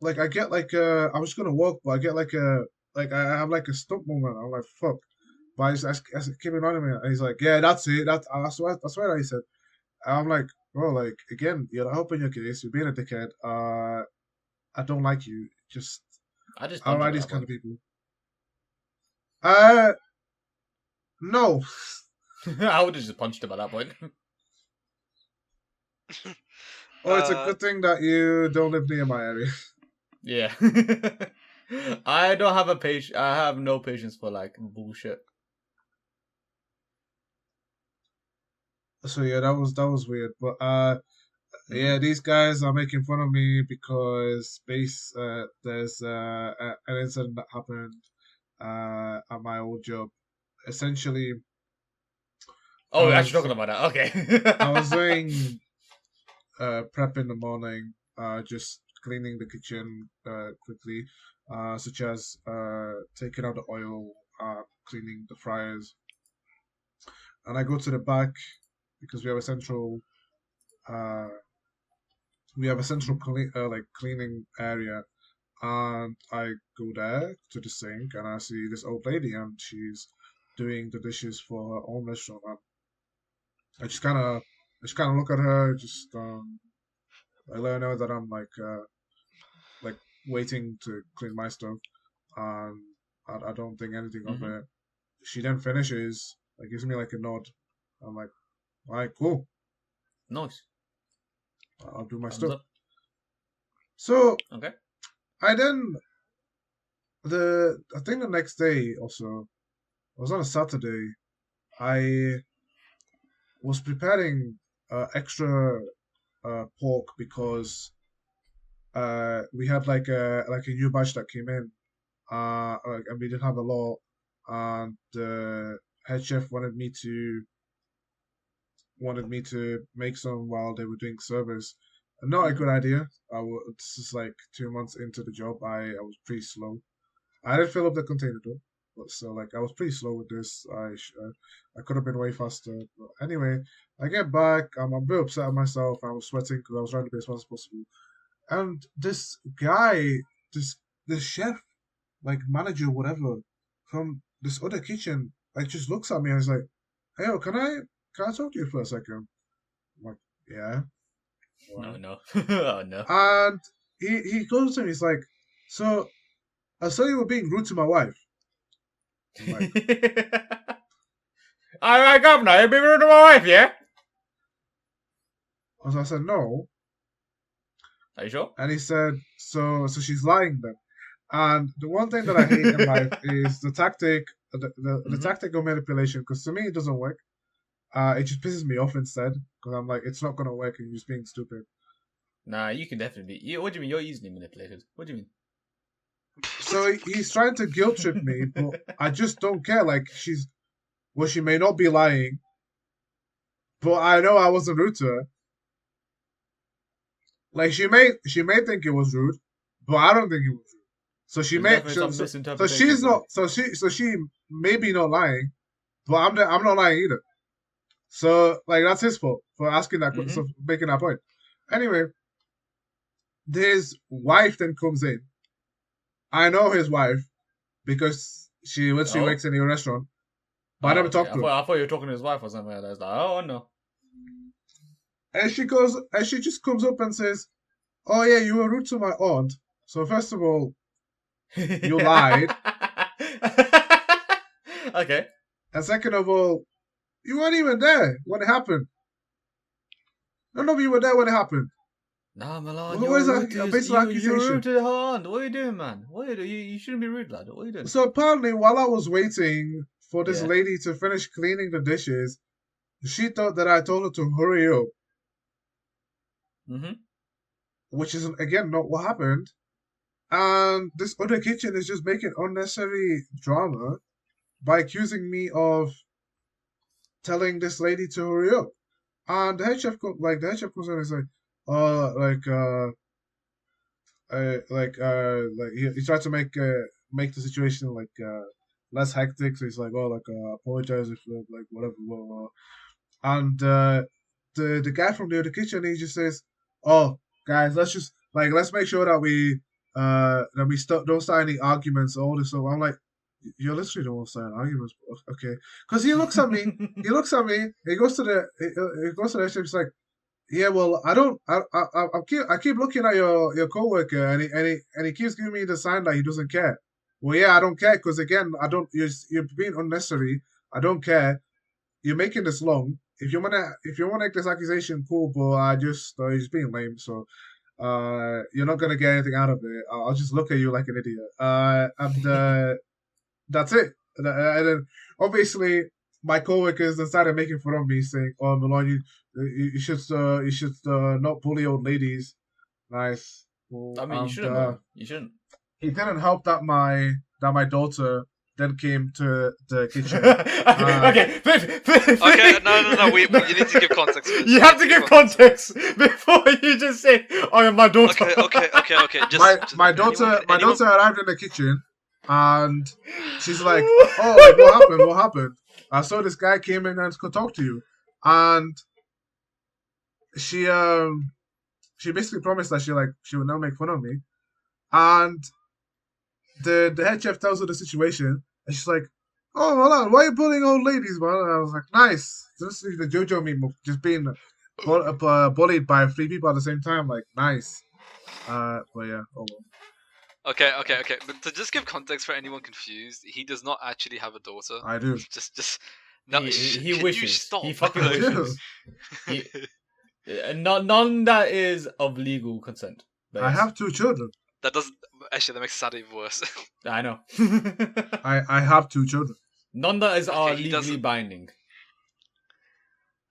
like I get like I was gonna walk, but I get like I have like a stump moment. I'm like fuck, but I just keep reminding me, and he's like, yeah, that's it. That's what I said. And I'm like, bro, like again, you're not helping your case. You're being a dickhead. I don't like you. Just I just I don't punch him like at these that kind point. of people. Uh, no. I would have just punched him at that point. Oh, it's a good thing that you don't live near my area. Yeah. I don't have a patience. I have no patience for like bullshit. So yeah, that was weird. But Mm-hmm. yeah, these guys are making fun of me because there's an incident that happened at my old job. Essentially, Oh, I we're actually was talking about that. I was Okay. doing prep in the morning, just cleaning the kitchen quickly, such as taking out the oil, cleaning the fryers, and I go to the back because uh, we have a central like cleaning area, and I go there to the sink and I see this old lady and she's doing the dishes for her own restaurant. And I just kind of look at her, just I let her know that I'm like waiting to clean my stuff, and I don't think anything of Mm-hmm. it. She then finishes, like gives me like a nod. I'm like, all right, cool. Nice. I'll do my Thumbs stuff. up. So Okay. I then I think the next day also, it was on a Saturday. I was preparing extra pork because we had like a new batch that came in, and we didn't have a lot, and the head chef wanted me to make some while they were doing service. Not a Mm-hmm. good idea. This is like 2 months into the job. I was pretty slow. I didn't fill up the container though, but so like I was pretty slow with this. I could have been way faster. But anyway, I get back. I'm a bit upset at myself. I was sweating because I was trying to be as fast as possible. And this guy, this this chef, like manager, whatever, from this other kitchen, like just looks at me and is like, "Hey, yo, can I talk to you for a second?" I'm like, "Yeah, No, what?" no. Oh no. And he goes to me. He's like, "So I saw you were being rude to my wife." I'm like, All right, governor, you be rude to my wife, yeah? I said, "No." Are you sure? And he said, so she's lying then. And the one thing that I hate in life is the Mm-hmm. tactic of manipulation, because to me it doesn't work. It just pisses me off instead, because I'm like, it's not gonna work, and you're just being stupid. Nah, you can definitely be. What do you mean? You're easily manipulated. What do you So he's trying to guilt trip me, but I just don't care. Like well, she may not be lying, but I know I wasn't rude to her. Like she may think it was rude, but I don't think it was rude. So she There's may definitely some so she's misinterpretations there. not so she may be not lying, but I'm not lying either. So like that's his fault for asking that Mm-hmm. so making that point. Anyway, his wife then comes in. I know his wife because she Oh? works in your restaurant, but I Oh, never okay. talked to her. I thought you were talking to his wife or something like that. It's like, oh no. And she just comes up and says, "Oh yeah, you were rude to my aunt. So first of all, you lied, Okay. and second of all, you weren't even there when it happened. None of you were there when it happened. Nah, Milan, What is that? A basic you're rude accusation." to the aunt. What are you doing, man? What are you doing? You shouldn't be rude, lad. What are you doing? So apparently, while I was waiting for this Yeah. lady to finish cleaning the dishes, she thought that I told her to hurry up, Mm-hmm. which is again not what happened. And this other kitchen is just making unnecessary drama by accusing me of telling this lady to hurry up. And the head chef comes in and is like, uh, like, uh, he tried to make the situation less hectic. So he's like, oh, apologize if like whatever, blah, blah, blah. And the guy from the other kitchen, he just says, "Oh, guys, let's make sure that we then we don't start any arguments, all this stuff. I'm like, you're literally don't want to start arguments, okay? Because he looks at me, he goes to the he's like, yeah, well, I keep looking at your coworker, and he keeps giving me the sign that he doesn't care. Well, yeah, I don't care because again, I don't. You're being unnecessary. I don't care. You're making this long. If you wanna make this accusation, cool, but he's being lame. So, you're not gonna get anything out of it. I'll just look at you like an idiot. And that's it. And then obviously my coworkers then started making fun of me, saying, "Oh, Milan, you should not bully old ladies." Nice. Well, I mean, you shouldn't. Man. You shouldn't. It didn't help that my daughter then came to the kitchen. Okay. Okay, no. You need to give context. You have to give context before you just say, "Oh, yeah, my daughter." Okay. My daughter arrived in the kitchen, and she's like, "Oh, what happened? I saw this guy came in and could talk to you," and she basically promised that she would not make fun of me, and the head chef tells her the situation, and she's like, "Oh, Milan, why are you bullying old ladies, man?" And I was like, "Nice." Just the JoJo meme of just being bullied by 3 people at the same time, like nice. But yeah, oh well. Okay. But to just give context for anyone confused, he does not actually have a daughter. I do. Just no. He can wishes. You stop? He fucking wishes. None that is of legal consent. I have 2 children. That doesn't. Actually, that makes it sound even worse. I know. I have 2 children. None that is legally binding.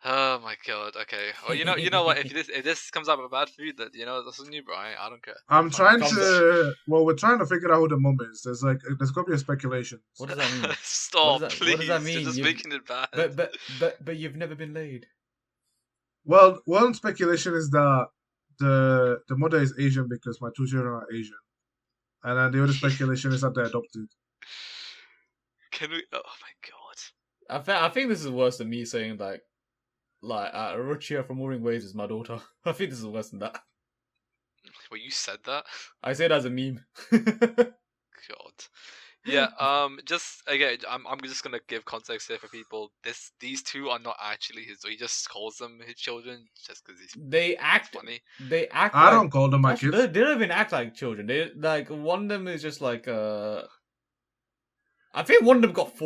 Oh my god. Okay. Well, you know what? If this comes out with bad food, that that's on you, bro. I don't care. I'm trying to. Well, we're trying to figure out who the mum is. There's got to be a speculation. What does that mean? Stop, please. What does that mean? You're just making it bad. But you've never been laid. Well, one speculation is that the mother is Asian because my 2 children are Asian, and then the other speculation is that they're adopted. Can we? Oh my god. I think this is worse than me saying like Ruchia from Mooring Waves is my daughter. I think this is worse than that. Well, you said that. I said as a meme. God. Yeah. Just again, I'm just gonna give context here for people. These 2 are not actually his. He just calls them his children just because he's. They act funny. They act. I don't call them my kids. They don't even act like children. They like one of them is just like I think one of them got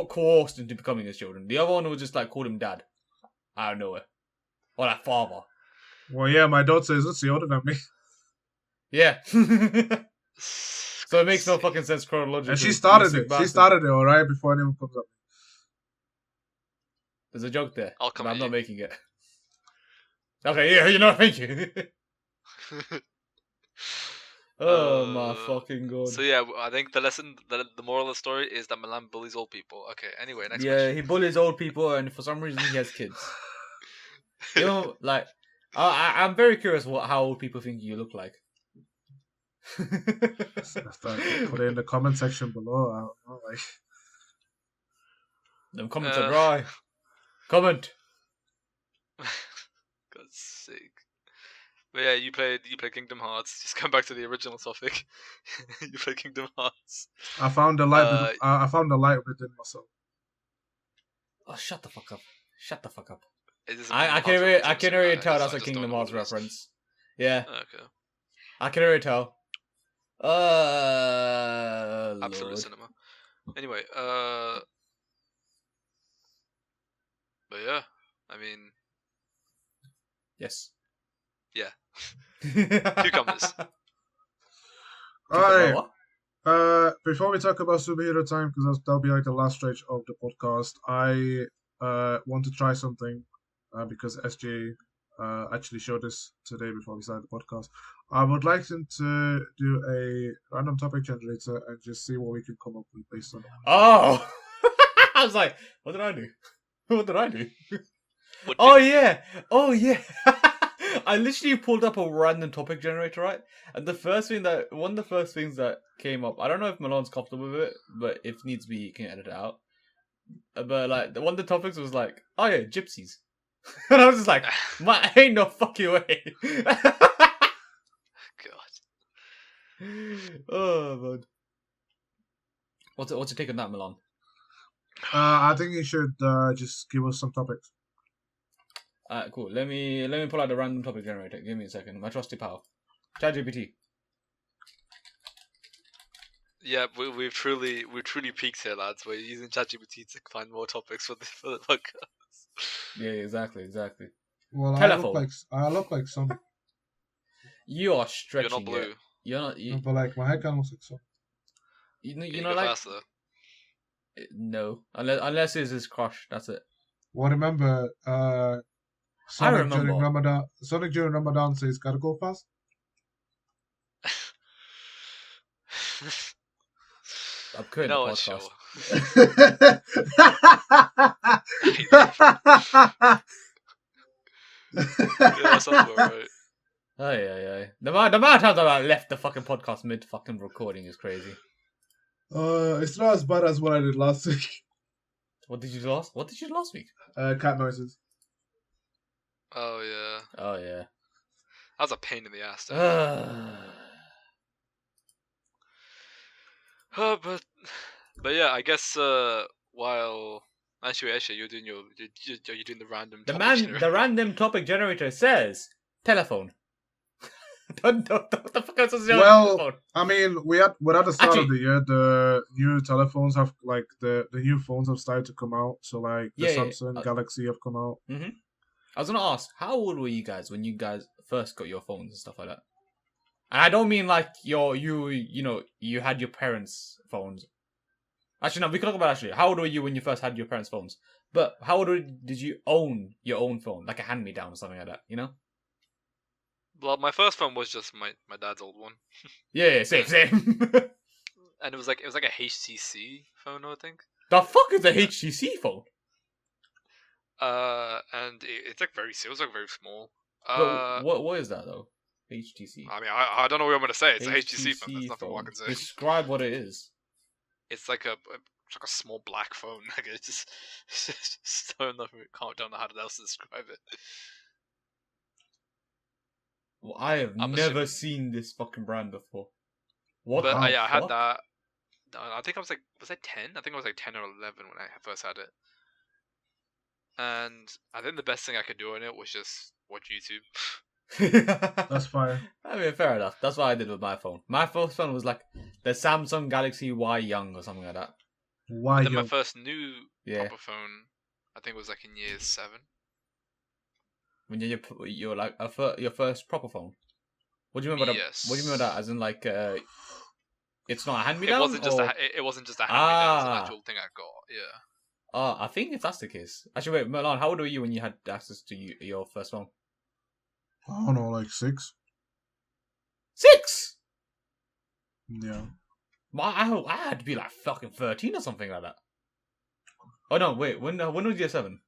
coerced into becoming his children. The other one was just like called him dad. Out of nowhere. Or like father. Well, yeah, my daughter is older than me. Yeah. So it makes no fucking sense chronologically. And she started it. She started it, alright, before anyone comes up. There's a joke there. I'm not making it. Okay, yeah, thank you. Oh my fucking god. So yeah, I think the lesson, the moral of the story is that Milan bullies old people. Okay, anyway, next question. Yeah, he bullies old people and for some reason he has kids. Like, I'm very curious how old people think you look like. Put it in the comment section below. I don't know, like. Them comments are dry. Comment. God's sake. But yeah, you played Kingdom Hearts. Just come back to the original topic. You played Kingdom Hearts. I found the light. I found the light within myself. Oh, shut the fuck up! Shut the fuck up! I can already tell that's a Kingdom Hearts reference. Yeah. Okay. I can already tell. Absolute Lord. cinema. Anyway, but yeah, I mean, yes. Yeah. Cucumbers. Alright. Before we talk about superhero time, because that'll be like the last stretch of the podcast, I want to try something because SJ actually showed us today before we started the podcast. I would like him to do a random topic generator and just see what we can come up with based on it. Oh! I was like, what did I do? What did I do? Oh yeah! I literally pulled up a random topic generator, right? And one of the first things that came up, I don't know if Milan's comfortable with it, but if needs be, you can edit it out. But like, one of the topics was like, oh yeah, gypsies. And I was just like, ain't no fucking way. God. Oh man. What's your take on that, Milan? I think you should just give us some topics. Alright, cool. Let me pull out the random topic generator. Give me a second. My trusty pal, ChatGPT. Yeah, we've truly peaked here, lads. We're using ChatGPT to find more topics for the podcast. Yeah, exactly. Well, Telephone. I look like some. You are stretching. You're not blue. It. You're not. No, but like my head kind of looks like some. You go know, like faster. no, unless it's his crush. That's it. Well, remember, Sonic during Ramadan. Sonic during Ramadan says, "Gotta go fast." I'm quitting the podcast. Sure. Yeah, that sounds alright. Aye. The amount of times I left the fucking podcast mid fucking recording is crazy. It's not as bad as what I did last week. What did you do last week? Cat noises. Oh yeah. That was a pain in the ass. But yeah, I guess while actually you're doing the random. The random topic generator says telephone. What the fuck else is telephone? I mean, we're at the start of the year. The new telephones have like the new phones have started to come out. So like the Samsung Galaxy have come out. Mm-hmm. I was gonna ask, how old were you guys when you guys first got your phones and stuff like that? And I don't mean like you had your parents' phones. Actually, no, we can talk about how old were you when you first had your parents' phones? But how old did you own your own phone, like a hand-me-down or something like that? You know? Well, my first phone was just my dad's old one. Yeah, same. And it was like a HTC phone, I think. The fuck is a HTC phone? And it's like it was like very small. What is that though? HTC. I mean, I don't know what I'm gonna say. It's a HTC phone. There's nothing more I can say. Describe what it is. It's like a small black phone. Like it's just don't know how else to describe it. Well, I have never seen this fucking brand before. What? But I had that. I think I was 10? I think I was like 10 or 11 when I first had it. And I think the best thing I could do on it was just watch YouTube. That's fine. I mean, fair enough. That's what I did with my phone. My first phone was like the Samsung Galaxy Y Young or something like that. Y Young. Then my first new proper phone, I think, was like in year 7. When you're like your first proper phone. What do you mean by that? Yes. What do you mean by that? As in like it's not a hand-me-down. It wasn't just a hand-me-down. It's an actual thing I got. Yeah. I think if that's the case. Actually, wait, Milan, how old were you when you had access to your first phone? I don't know, like 6. 6? Yeah. I had to be like fucking 13 or something like that. Oh no, wait, when was year 7?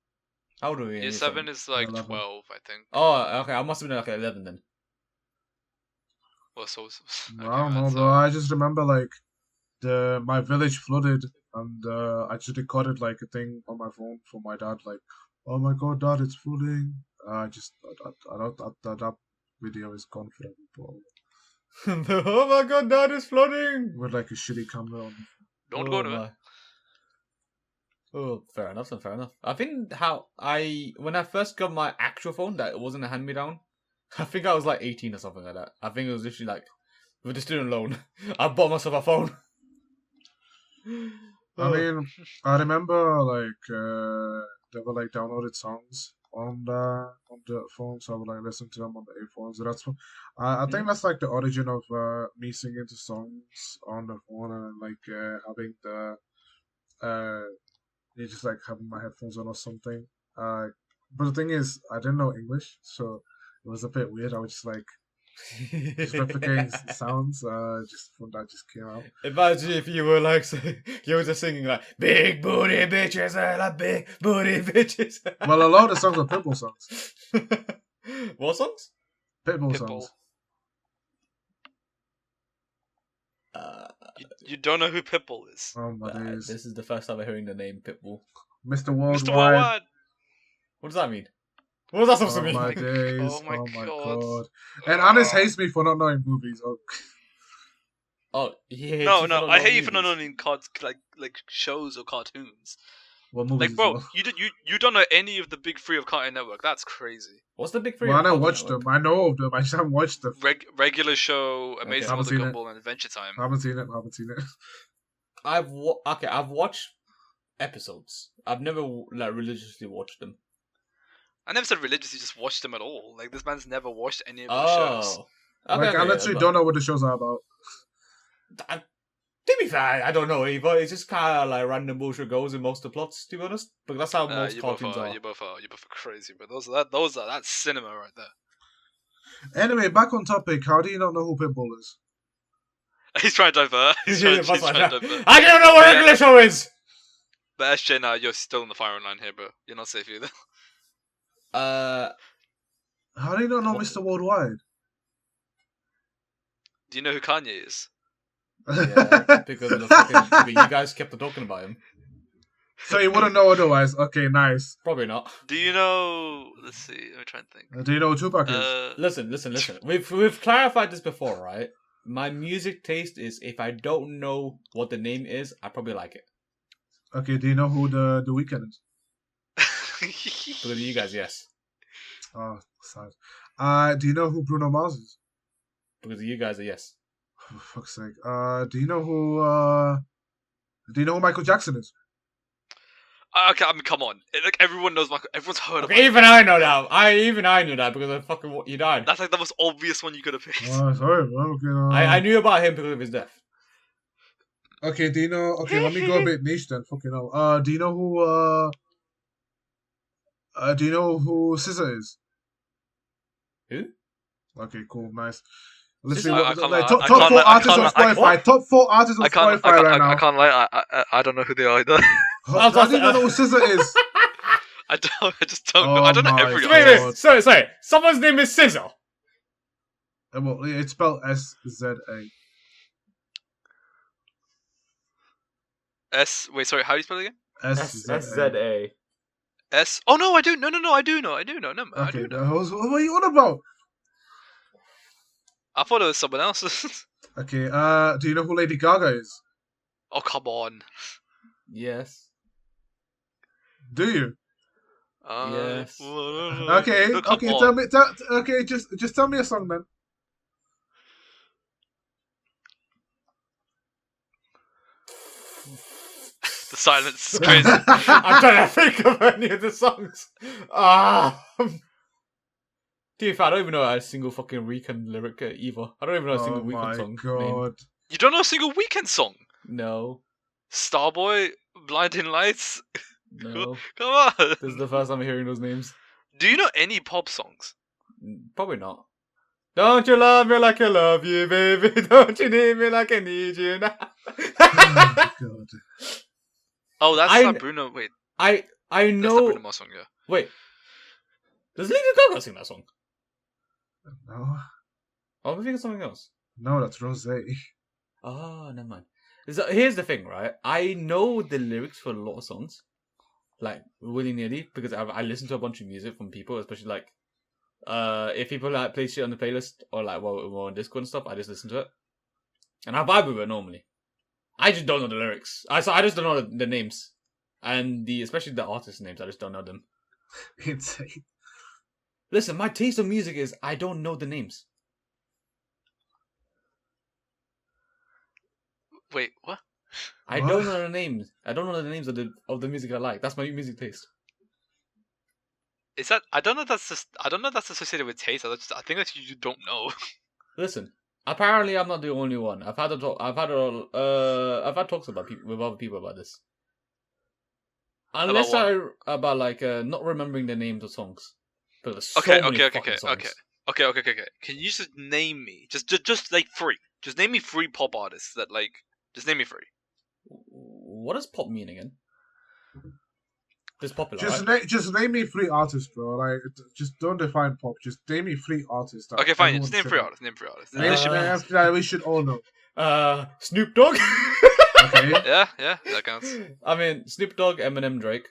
How old were you? Year 7 is like 11. 12, I think. Oh, okay, I must have been like 11 then. Well, I don't know, bro. I just remember like my village flooded, and I just recorded like a thing on my phone for my dad, like, "Oh my god, dad, it's flooding." That video is gone forever. Oh my god, dad, it's flooding! With like a shitty camera on. Don't go to it. Oh, fair enough. I think when I first got my actual phone, that it wasn't a hand-me-down. I think I was like 18 or something like that. I think it was literally like with the student loan. I bought myself a phone. I mean, I remember like there were like downloaded songs on the phone, so I would like listen to them on the iPhones. I think that's like the origin of me singing to songs on the phone and like having just like having my headphones on or something. But the thing is, I didn't know English, so it was a bit weird. I was just like replicating sounds. That just came out. Imagine if you were like you were just singing like "Big booty bitches" and like "Big booty bitches." Well, a lot of the songs are Pitbull songs. What songs? Pitbull songs. You don't know who Pitbull is. Oh my days! This is the first time I'm hearing the name Pitbull. Mr. Worldwide. What does that mean? What was that supposed to mean? My days. Oh my god. And Anis hates me for not knowing movies. Oh, yeah. No. I hate you for not knowing like shows or cartoons. What movies? Like, bro, you don't know any of the big three of Cartoon Network. That's crazy. What's the big three? Well, I don't watch them. I know of them. I just haven't watched them. Regular Show, Amazing Okay. Mother Gumball, and Adventure Time. I haven't seen it. I've watched episodes. I've never like religiously watched them. I never said religiously just watched them at all. Like, this man's never watched any of the shows. I literally don't know what the shows are about. To be fair, I don't know either. It's just kind of like random bullshit goes in most of the plots, to be honest. But that's how most cartoons are. You both are crazy, but that's cinema right there. Anyway, back on topic. How do you not know who Pitbull is? He's trying to divert. He's trying to divert. I don't know what regular show is. But SJ, now you're still in the firing line here, bro. You're not safe either. How do you not know Mr. Worldwide? Do you know who Kanye is? Yeah, because of the fucking, you guys kept on talking about him. So you wouldn't know otherwise. Okay, nice. Probably not. Do you know? Let's see. I'm trying to think. Do you know who Tupac is? Listen. We've clarified this before, right? My music taste is if I don't know what the name is, I probably like it. Okay, do you know who the Weeknd is? Because you guys, yes. Oh, sad. Do you know who Bruno Mars is? Because you guys are yes. For fuck's sake. Do you know who Michael Jackson is? Okay, I mean, come on. Like, everyone knows Michael. Everyone's heard of him. Even I know that. I knew that because of fucking he died. That's like the most obvious one you could have picked. Sorry, okay, I knew about him because of his death. Okay, do you know? Okay, let me go a bit niche then. Fucking hell. Do you know who? Do you know who SZA is? Who? Okay, cool, nice. Let's see. Top 4 artists on Spotify. Top 4 artists on Spotify right now. I can't lie. I don't know who they are either. How do you not know who SZA is? I just don't know. I don't know every Wait. Sorry. Someone's name is SZA. Well, it's spelled SZA. Wait, sorry. How do you spell it again? SZA. S. Oh no, I do. No, I do know. No, okay, I do know. What are you on about? I thought it was someone else. Okay. Do you know who Lady Gaga is? Oh, come on. Yes. Do you? Yes. Okay. No, okay. on. Okay. Just tell me a song then. The silence is crazy. I'm trying to think of any of the songs. Dude, I don't even know a single fucking Weeknd lyric either. I don't even know a single Weeknd song. Oh my god. You don't know a single Weeknd song? No. Starboy? Blinding Lights? No. Come on. This is the first time I'm hearing those names. Do you know any pop songs? Probably not. Don't you love me like I love you, baby? Don't you need me like I need you now? Oh god. Oh, that's not Bruno. Wait. I know. That's the Bruno Mars song, yeah. Wait. Does Lady Gaga sing that song? No. Oh, I'm thinking something else. No, that's Rose. Oh, never mind. So, here's the thing, right? I know the lyrics for a lot of songs, like willy-nilly, because I listen to a bunch of music from people, especially like if people like play shit on the playlist or like while on Discord and stuff, I just listen to it, and I vibe with it normally. I just don't know the lyrics. I just don't know the names, and especially the artist names. I just don't know them. Insane. Listen, my taste of music is I don't know the names. Wait, what? I don't know the names. I don't know the names of the music I like. That's my music taste. Is that? I don't know. I don't know. If that's associated with taste. I think that you don't know. Listen, apparently I'm not the only one. I've had talks about with other people about this. Unless about like not remembering the names of songs. Okay. Can you just name me just like 3? Just name me 3 pop artists that like. Just name me 3. What does pop mean again? Just popular. Just name me 3 artists, bro. Like, just don't define pop. Just name me 3 artists. Okay, fine. Just name 3 artists. We should all know. Snoop Dogg. Okay. Yeah, that counts. I mean, Snoop Dogg, Eminem, Drake.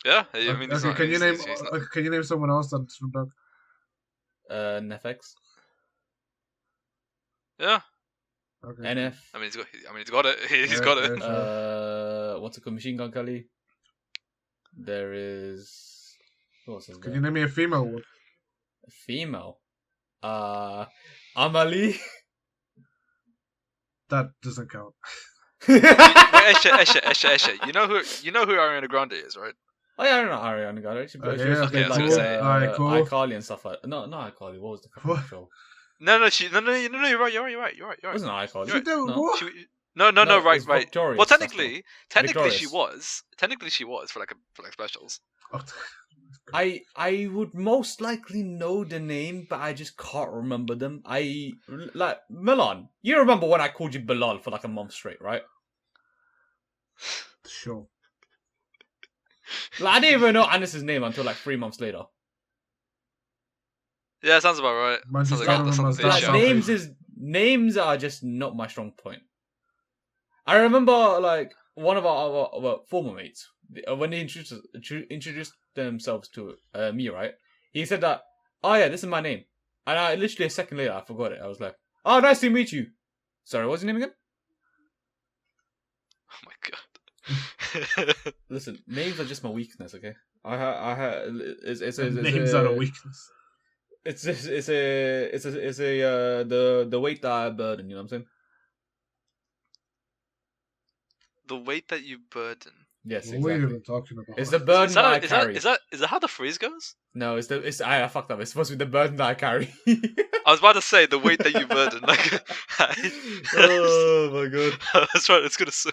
Yeah, I mean. Okay, can you name someone else than Snoop Dogg? NFX. Yeah. Okay. NF. I mean, he's got it. He's got it. What's it called? Machine Gun Kelly. There is. What's his Can name? you name me a female one? A female. Amalie. That doesn't count. Wait, Esha. You know who Ariana Grande is, right? Oh yeah, I don't know Ariana Grande. She Okay, was okay, played I was like gonna say. Alright, cool. iCarly and stuff like. No, not iCarly. What was the fucking What? show? No. You're right. It wasn't iCarly. She do No. what? No. Right. it's Victorious, Well, that's technically Victorious. she was. Technically, she was for like specials. Oh, I would most likely know the name, but I just can't remember them. Like Milan. You remember when I called you Bilal for like a month straight, right? sure. Like I didn't even know Anis's name until like 3 months later. Yeah, sounds about right. Man, Sounds just like got that's him on as the that Like sound. names are just not my strong point. I remember like one of our former mates when they introduced themselves to me, right? He said that, oh yeah, this is my name, and I literally a second later I forgot it. I was like, oh, nice to meet you. Sorry, what's your name again? Oh my god. Listen, names are just my weakness. Okay, it's Names are a weakness. It's the weight that I burden. You know what I'm saying? The weight that you burden. Yes, What are you exactly. even talking about? It's the burden that I carry. Is that how the phrase goes? No, I fucked up. It's supposed to be the burden that I carry. I was about to say the weight that you burden. Like, Oh my god. that's right. It's gonna say.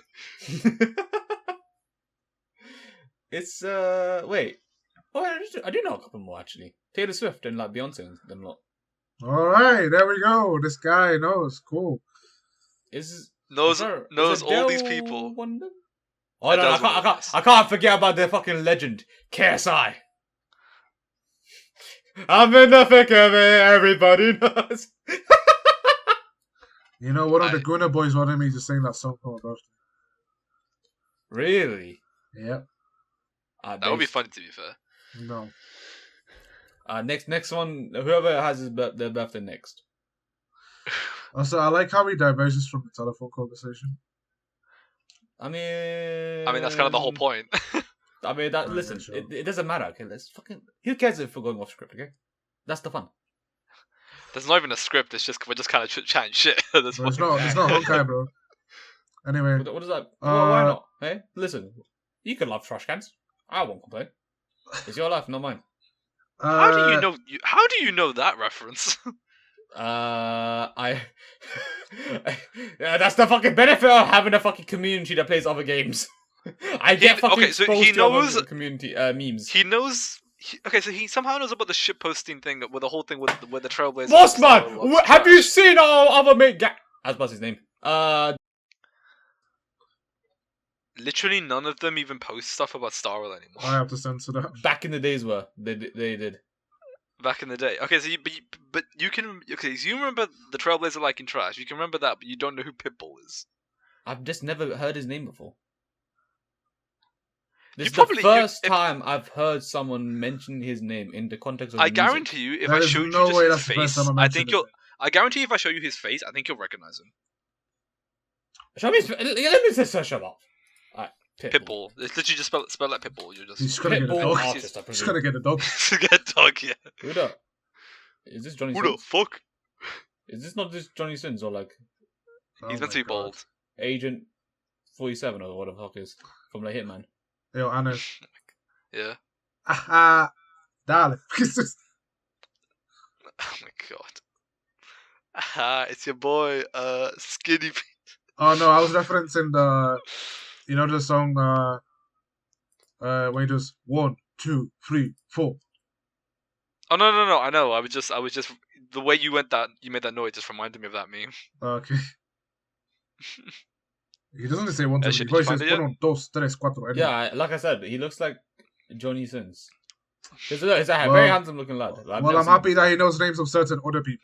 It's wait. Oh, I do know a couple more actually. Taylor Swift and like Beyonce and them lot. All right, there we go. This guy knows. Cool. Knows is all these Adele people. one of them? Oh no, Adele's I can't forget about the fucking legend, KSI. I'm in the thick of it, everybody knows. You know, one of the Goonerbois wanted me to sing that song for my birthday. Really? Yep. That would be funny, to be fair. No. Next one, whoever has their birthday next. Also, I like how he diverges from the telephone conversation. I mean, that's kind of the whole point. I mean, listen, sure. it doesn't matter. Okay, let's fucking. Who cares if we're going off script? Okay, that's the fun. There's not even a script. It's just we're just kind of chatting shit. It's It's not Honkai, bro. Anyway. What is that? Why not? Hey, listen, you can love trash cans. I won't complain. It's your life, not mine. How do you know? How do you know that reference? Yeah, that's the fucking benefit of having a fucking community that plays other games. I get fucking exposed to other community memes. He knows. So he somehow knows about the shit posting thing with the whole thing with the Trailblazers. Mossman, have you seen our other mate? What's his name? Literally none of them even post stuff about Star Wars anymore. I have to censor that. Back in the days, they did. Back in the day. Okay, so you can. Okay, so you remember the Trailblazer liking trash. You can remember that, but you don't know who Pitbull is. I've just never heard his name before. This is the first time I've heard someone mention his name in the context of. I guarantee you, if I showed you his face, I think you'll. I guarantee if I show you his face, I think you'll recognize him. Show me. Let me just shut up. Alright, Pitbull. It's literally just spell like Pitbull. You're just. He's just gonna get a dog. He's gonna get a dog. Get a dog, yeah. Who the? Is this Johnny? Who Sins? the fuck? Is this not just Johnny Sins or like? He's meant to be bald. Agent 47 or what the fuck is from the Hitman. Yo, Anna. Yeah. Aha, darling. Oh my god. Aha, it's your boy, Skinny Pete. Oh no, I was referencing the song, when he does 1, 2, 3, 4. Oh no, I know. I was just the way you made that noise just reminded me of that meme. Okay. He doesn't say 1, 2, 3, 4. He says 1, 2, 3, 4. Yeah, like I said, he looks like Johnny Sins. He's a very handsome looking lad. I'm happy that he knows names of certain other people.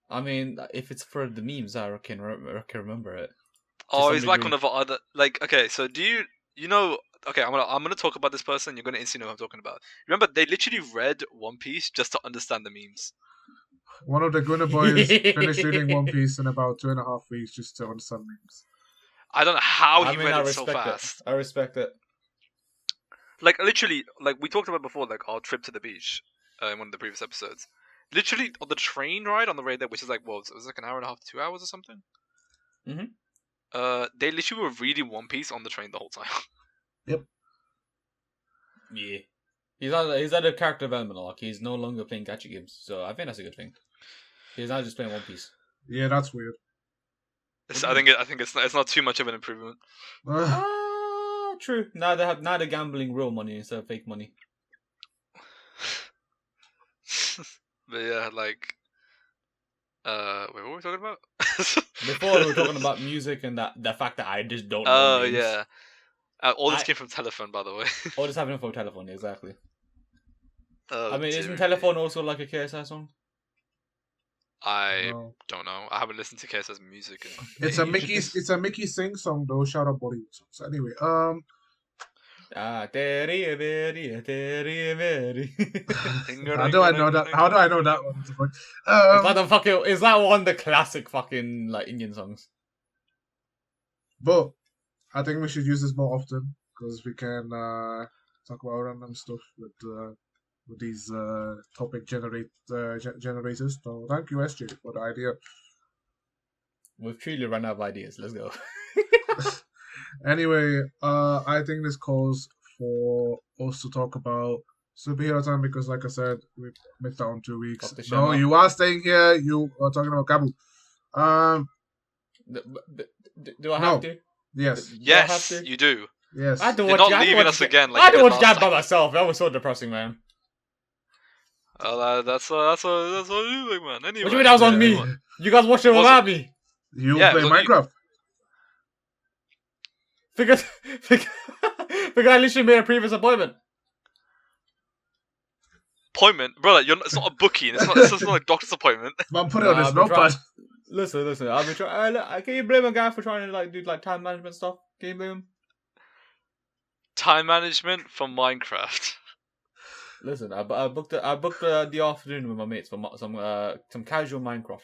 I mean, if it's for the memes, I can remember it. Oh, he's like one of the other. Like, okay, so do you know? Okay, I'm gonna talk about this person. You're gonna instantly know who I'm talking about. Remember, they literally read One Piece just to understand the memes. One of the Goonerbois finished reading One Piece in about 2.5 weeks just to understand names. I don't know how he read it so fast. I respect it. Like literally, like we talked about before, like our trip to the beach in one of the previous episodes. Literally on the train ride on the way there, which is like it was like an hour and a half, 2 hours or something. They literally were reading One Piece on the train the whole time. Yep. Yeah. He's at a character development arc. He's no longer playing gacha games, so I think that's a good thing. He's now just playing One Piece. Yeah, that's weird. I think it's not too much of an improvement. True. Now they're gambling real money instead of fake money. But yeah, like, wait, what were we talking about? Before we were talking about music and the fact that I just don't know. Oh names. yeah. All this came from Telephone, by the way. All this happening from Telephone, exactly. I mean, isn't Telephone also like a KSI song? I don't know. I haven't listened to KSI's music. It's a Mickey sing song though. Shout out Bollywood songs. Anyway, How do I know that? How do I know that one? Is that one of the classic fucking like Indian songs? But I think we should use this more often because we can talk about random stuff with these topic generators. So thank you, SJ, for the idea. We've truly run out of ideas. Let's go. Anyway, I think this calls for us to talk about superhero time because, like I said, we missed out on 2 weeks. No, you are staying here. You are talking about Gavv. Do I have to? Yes. Yes, you do. Yes. You're not leaving us again. Like I had to watch Gavv by myself. That was so depressing, man. That's what you think, man. Anyway, what do you mean that was on me? You guys watched it without me. You play Minecraft. Because I literally made a previous appointment. Brother, it's not a booking. It's not like a doctor's appointment. Man, put it on this notepad. Listen. I'll be trying. Can you blame a guy for trying to do time management stuff? Can you blame him? Time management for Minecraft. Listen, I booked the afternoon with my mates for some casual Minecraft.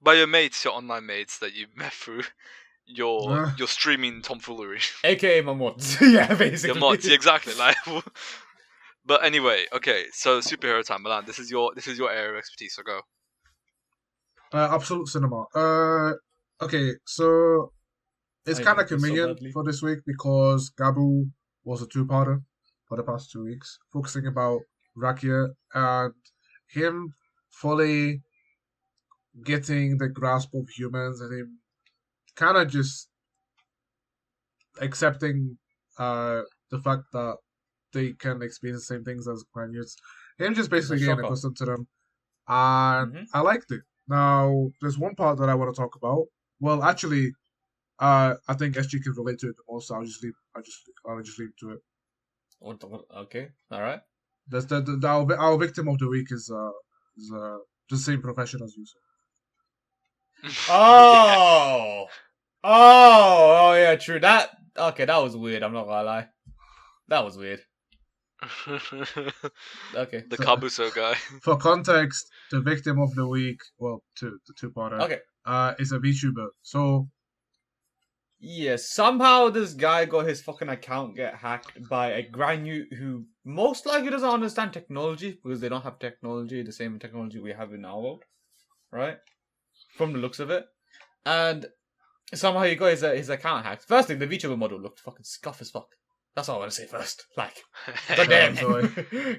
By your mates, your online mates that you met through your streaming tomfoolery. AKA my mods. Yeah, basically. Your mods, exactly. Like, but anyway, okay. So superhero time, Milan. This is your area of expertise. So go. Absolute cinema. Okay, so it's kind of convenient for this week because Gabu was a two-parter for the past 2 weeks, focusing about Rakia and him fully getting the grasp of humans and him kind of just accepting the fact that they can experience the same things as Spaniards. Him just basically getting accustomed to them. And I liked it. Now, there's one part that I want to talk about. Well, actually, I think SG can relate to it the most, so I'll just leave it to it. Okay, all right. Our victim of the week is the same profession as you. Oh, oh, yeah, true. That was weird. I'm not gonna lie, that was weird. Okay, the Kabuso guy. For context, the victim of the week, well, the two-parter, is a VTuber. So. Yeah, somehow this guy got his fucking account get hacked by a granute who most likely doesn't understand technology because they don't have technology, the same technology we have in our world, right? From the looks of it. And somehow he got his account hacked. First thing, the VTuber model looked fucking scuff as fuck. That's all I want to say first. Like, goddamn.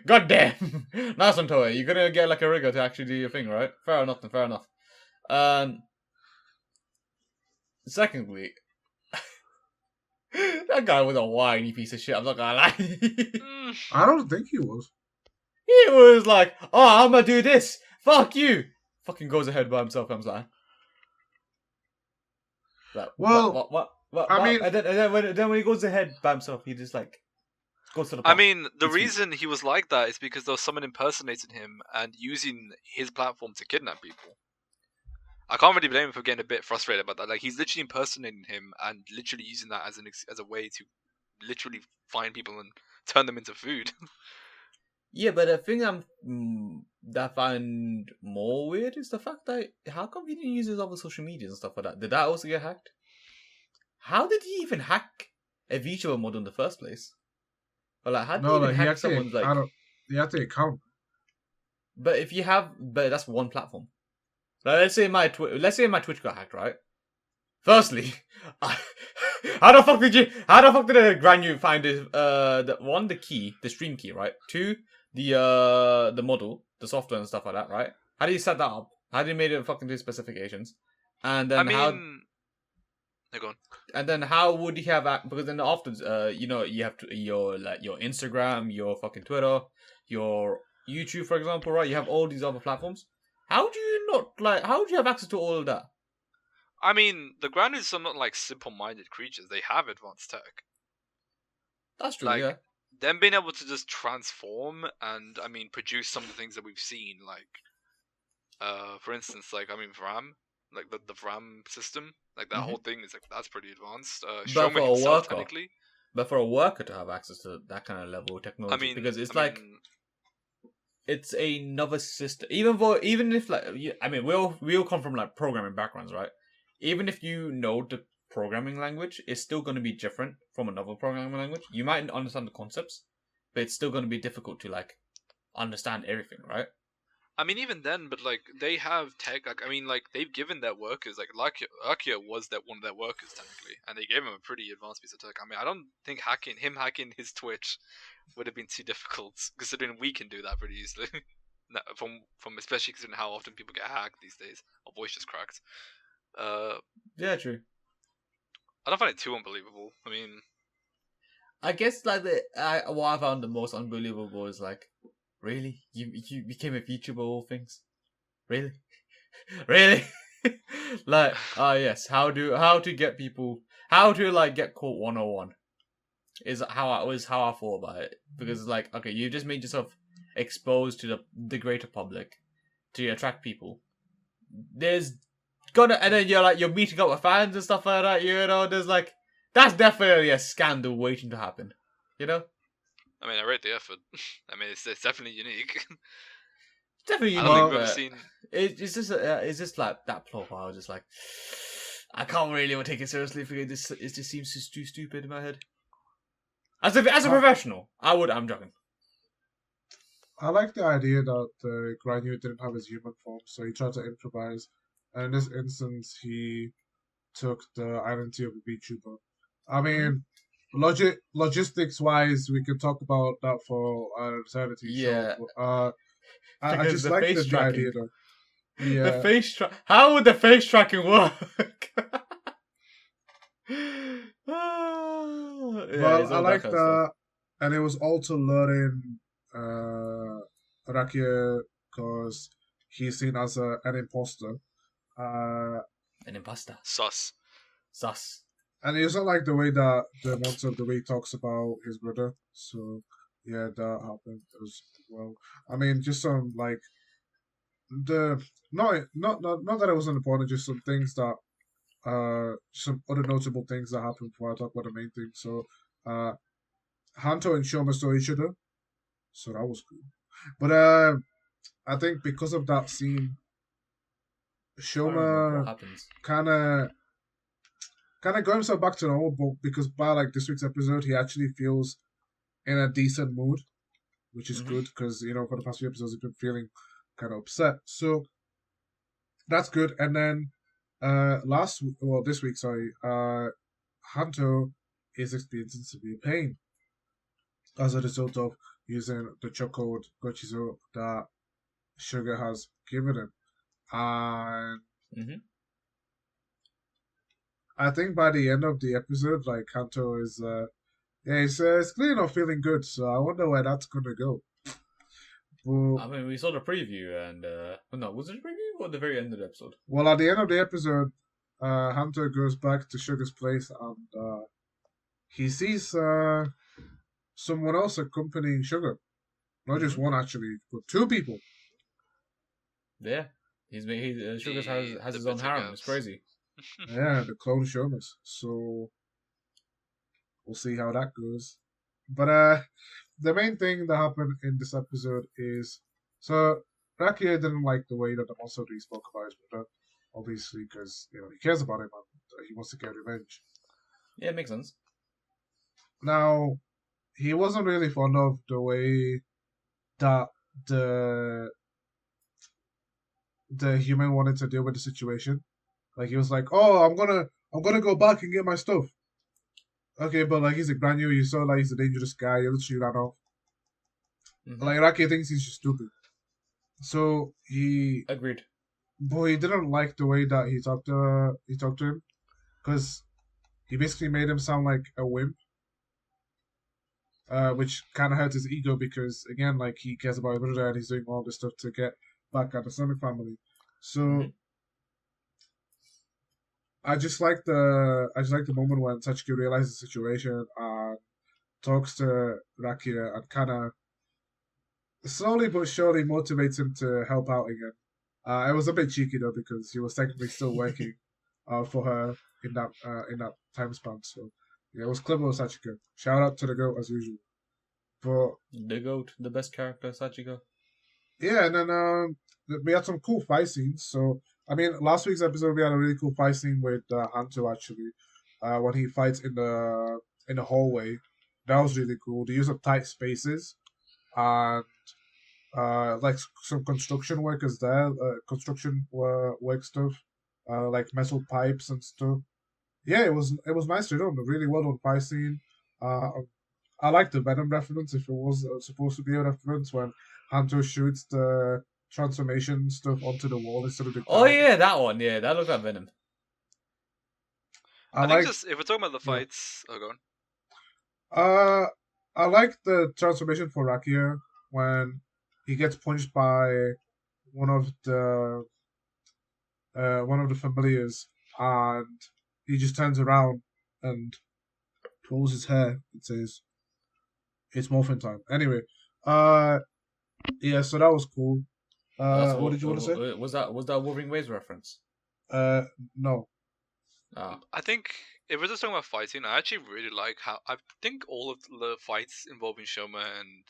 Goddamn. Nice one, Toei. You're gonna get like a rigger to actually do your thing, right? Fair enough. Secondly, that guy was a whiny piece of shit, I'm not gonna lie. I don't think he was. He was like, oh, I'm gonna do this. Fuck you. Fucking goes ahead by himself, comes like. What? I mean, and then when he goes ahead by himself, he just like goes to the park. I mean, the reason he was like that is because there was someone impersonating him and using his platform to kidnap people. I can't really blame him for getting a bit frustrated about that. Like, he's literally impersonating him and literally using that as a way to literally find people and turn them into food. Yeah, but the thing I'm that I find more weird is the fact that how come he didn't use his other social medias and stuff like that? Did that also get hacked? How did he even hack a VTuber mod in the first place? Or like, how did he even hack someone's like? He had the account. But if you have, but that's one platform. Like, let's say my Twitch got hacked, right? Firstly, how the fuck did the Granute find the key, the stream key, right? 2, the model, the software and stuff like that, right? How did you set that up? How did you make it fucking do specifications? And then go on. And then how would he have because then after you have your Instagram, your fucking Twitter, your YouTube, for example, right? You have all these other platforms. How do you have access to all of that? I mean, the Granutes are not like simple-minded creatures. They have advanced tech. That's true, like, yeah. Them being able to just transform and, produce some of the things that we've seen, for instance, VRAM, like the VRAM system, like that whole thing is that's pretty advanced. Showman himself, technically. But for a worker to have access to that kind of level of technology, because it's it's another system. Even if we all come from like programming backgrounds, right? Even if you know the programming language, it's still going to be different from another programming language. You might understand the concepts, but it's still going to be difficult to like understand everything, right? Even then, but they have tech. They've given their workers Arkia was one of their workers technically, and they gave him a pretty advanced piece of tech. I don't think hacking his Twitch would have been too difficult, considering we can do that pretty easily. from especially considering how often people get hacked these days, or voice just cracked. Yeah, true. I don't find it too unbelievable. I guess what I found the most unbelievable is really, you became a VTuber of all things, really, really, yes. How to get people, how to get caught 101 is how I thought about it, because okay, you just made yourself exposed to the greater public to attract people. There's and then you're meeting up with fans and stuff like that. There's that's definitely a scandal waiting to happen. I rate the effort. It's definitely unique. Definitely unique. I don't think we've ever seen. It's just that plot where I was just I can't really take it seriously because it just seems just too stupid in my head. As a professional, I'm joking. I like the idea that Granute didn't have his human form, so he tried to improvise. And in this instance, he took the identity of a VTuber. Logistics-wise, we could talk about that for an eternity. Yeah. So, I just like the idea, though. Yeah. The face how would the face tracking work? I like that. And it was also luring Rakia because he's seen as an imposter. An imposter. Sus. And he doesn't like the way that the way he talks about his brother. So yeah, that happened as well. Just some not that it wasn't important, just some things that some other notable things that happened before I talk about the main thing. So Hanto and Shoma saw each other, so that was cool. But I think because of that scene, Shoma kind of got himself back to normal, but because by this week's episode, he actually feels in a decent mood, which is good because for the past few episodes he's been feeling kind of upset. So that's good. And then this week, Hanto is experiencing severe pain as a result of using the chokehold Gozyuger that Sugar has given him. And I think by the end of the episode, Hanto is it's clearly not feeling good, so I wonder where that's gonna go. But, we saw the preview, and was it a preview or the very end of the episode? Well, at the end of the episode, Hunter goes back to Sugar's place, and he sees someone else accompanying Sugar. Not just one, actually, but 2 people. Yeah, Sugar has his own harem. It's crazy. Yeah, the clone Shomas. So we'll see how that goes. But the main thing that happened in this episode is Rakia didn't like the way that the monster he spoke about his brother, obviously, because he cares about him and he wants to get revenge. Yeah, it makes sense. Now, he wasn't really fond of the way that the human wanted to deal with the situation. Like he was like, "Oh, I'm gonna go back and get my stuff." Okay, but like he's a brand new. You saw like he's a dangerous guy. He literally ran off. Mm-hmm. Like Rakia thinks he's just stupid. So he agreed. But he didn't like the way that he talked to him, because he basically made him sound like a wimp. Which kind of hurt his ego because again, like he cares about his brother and he's doing all this stuff to get back at the Sonic family. So I just like the moment when Satsuki realizes the situation and talks to Rakia and kind of slowly but surely motivates him to help out again. It was a bit cheeky though because he was technically still working for her in that time span. So yeah, it was clever with Sachiko. Shout out to the goat as usual. But the goat, the best character, Sachiko. Yeah, and then we had some cool fight scenes. So I mean, last week's episode we had a really cool fight scene with Hanto actually, when he fights in the hallway. That was really cool. The use of tight spaces and like some construction workers there, construction work stuff, like metal pipes and stuff. Yeah, it was nicely done. A really well done fight scene. I like the Venom reference. If it was supposed to be a reference when Hanto shoots the transformation stuff onto the wall instead of the ground. Oh yeah, that one. Yeah, that looked like Venom. I think just if we're talking about the fights, go on. I like the transformation for Rakia when he gets punched by one of the familiars, and he just turns around and pulls his hair and says, "It's morphin time." Anyway, yeah, so that was cool. What did you want to say? Was that Wolverine Waves reference? No. I think if we're just talking about fighting, I actually really like how I think all of the fights involving Shoma and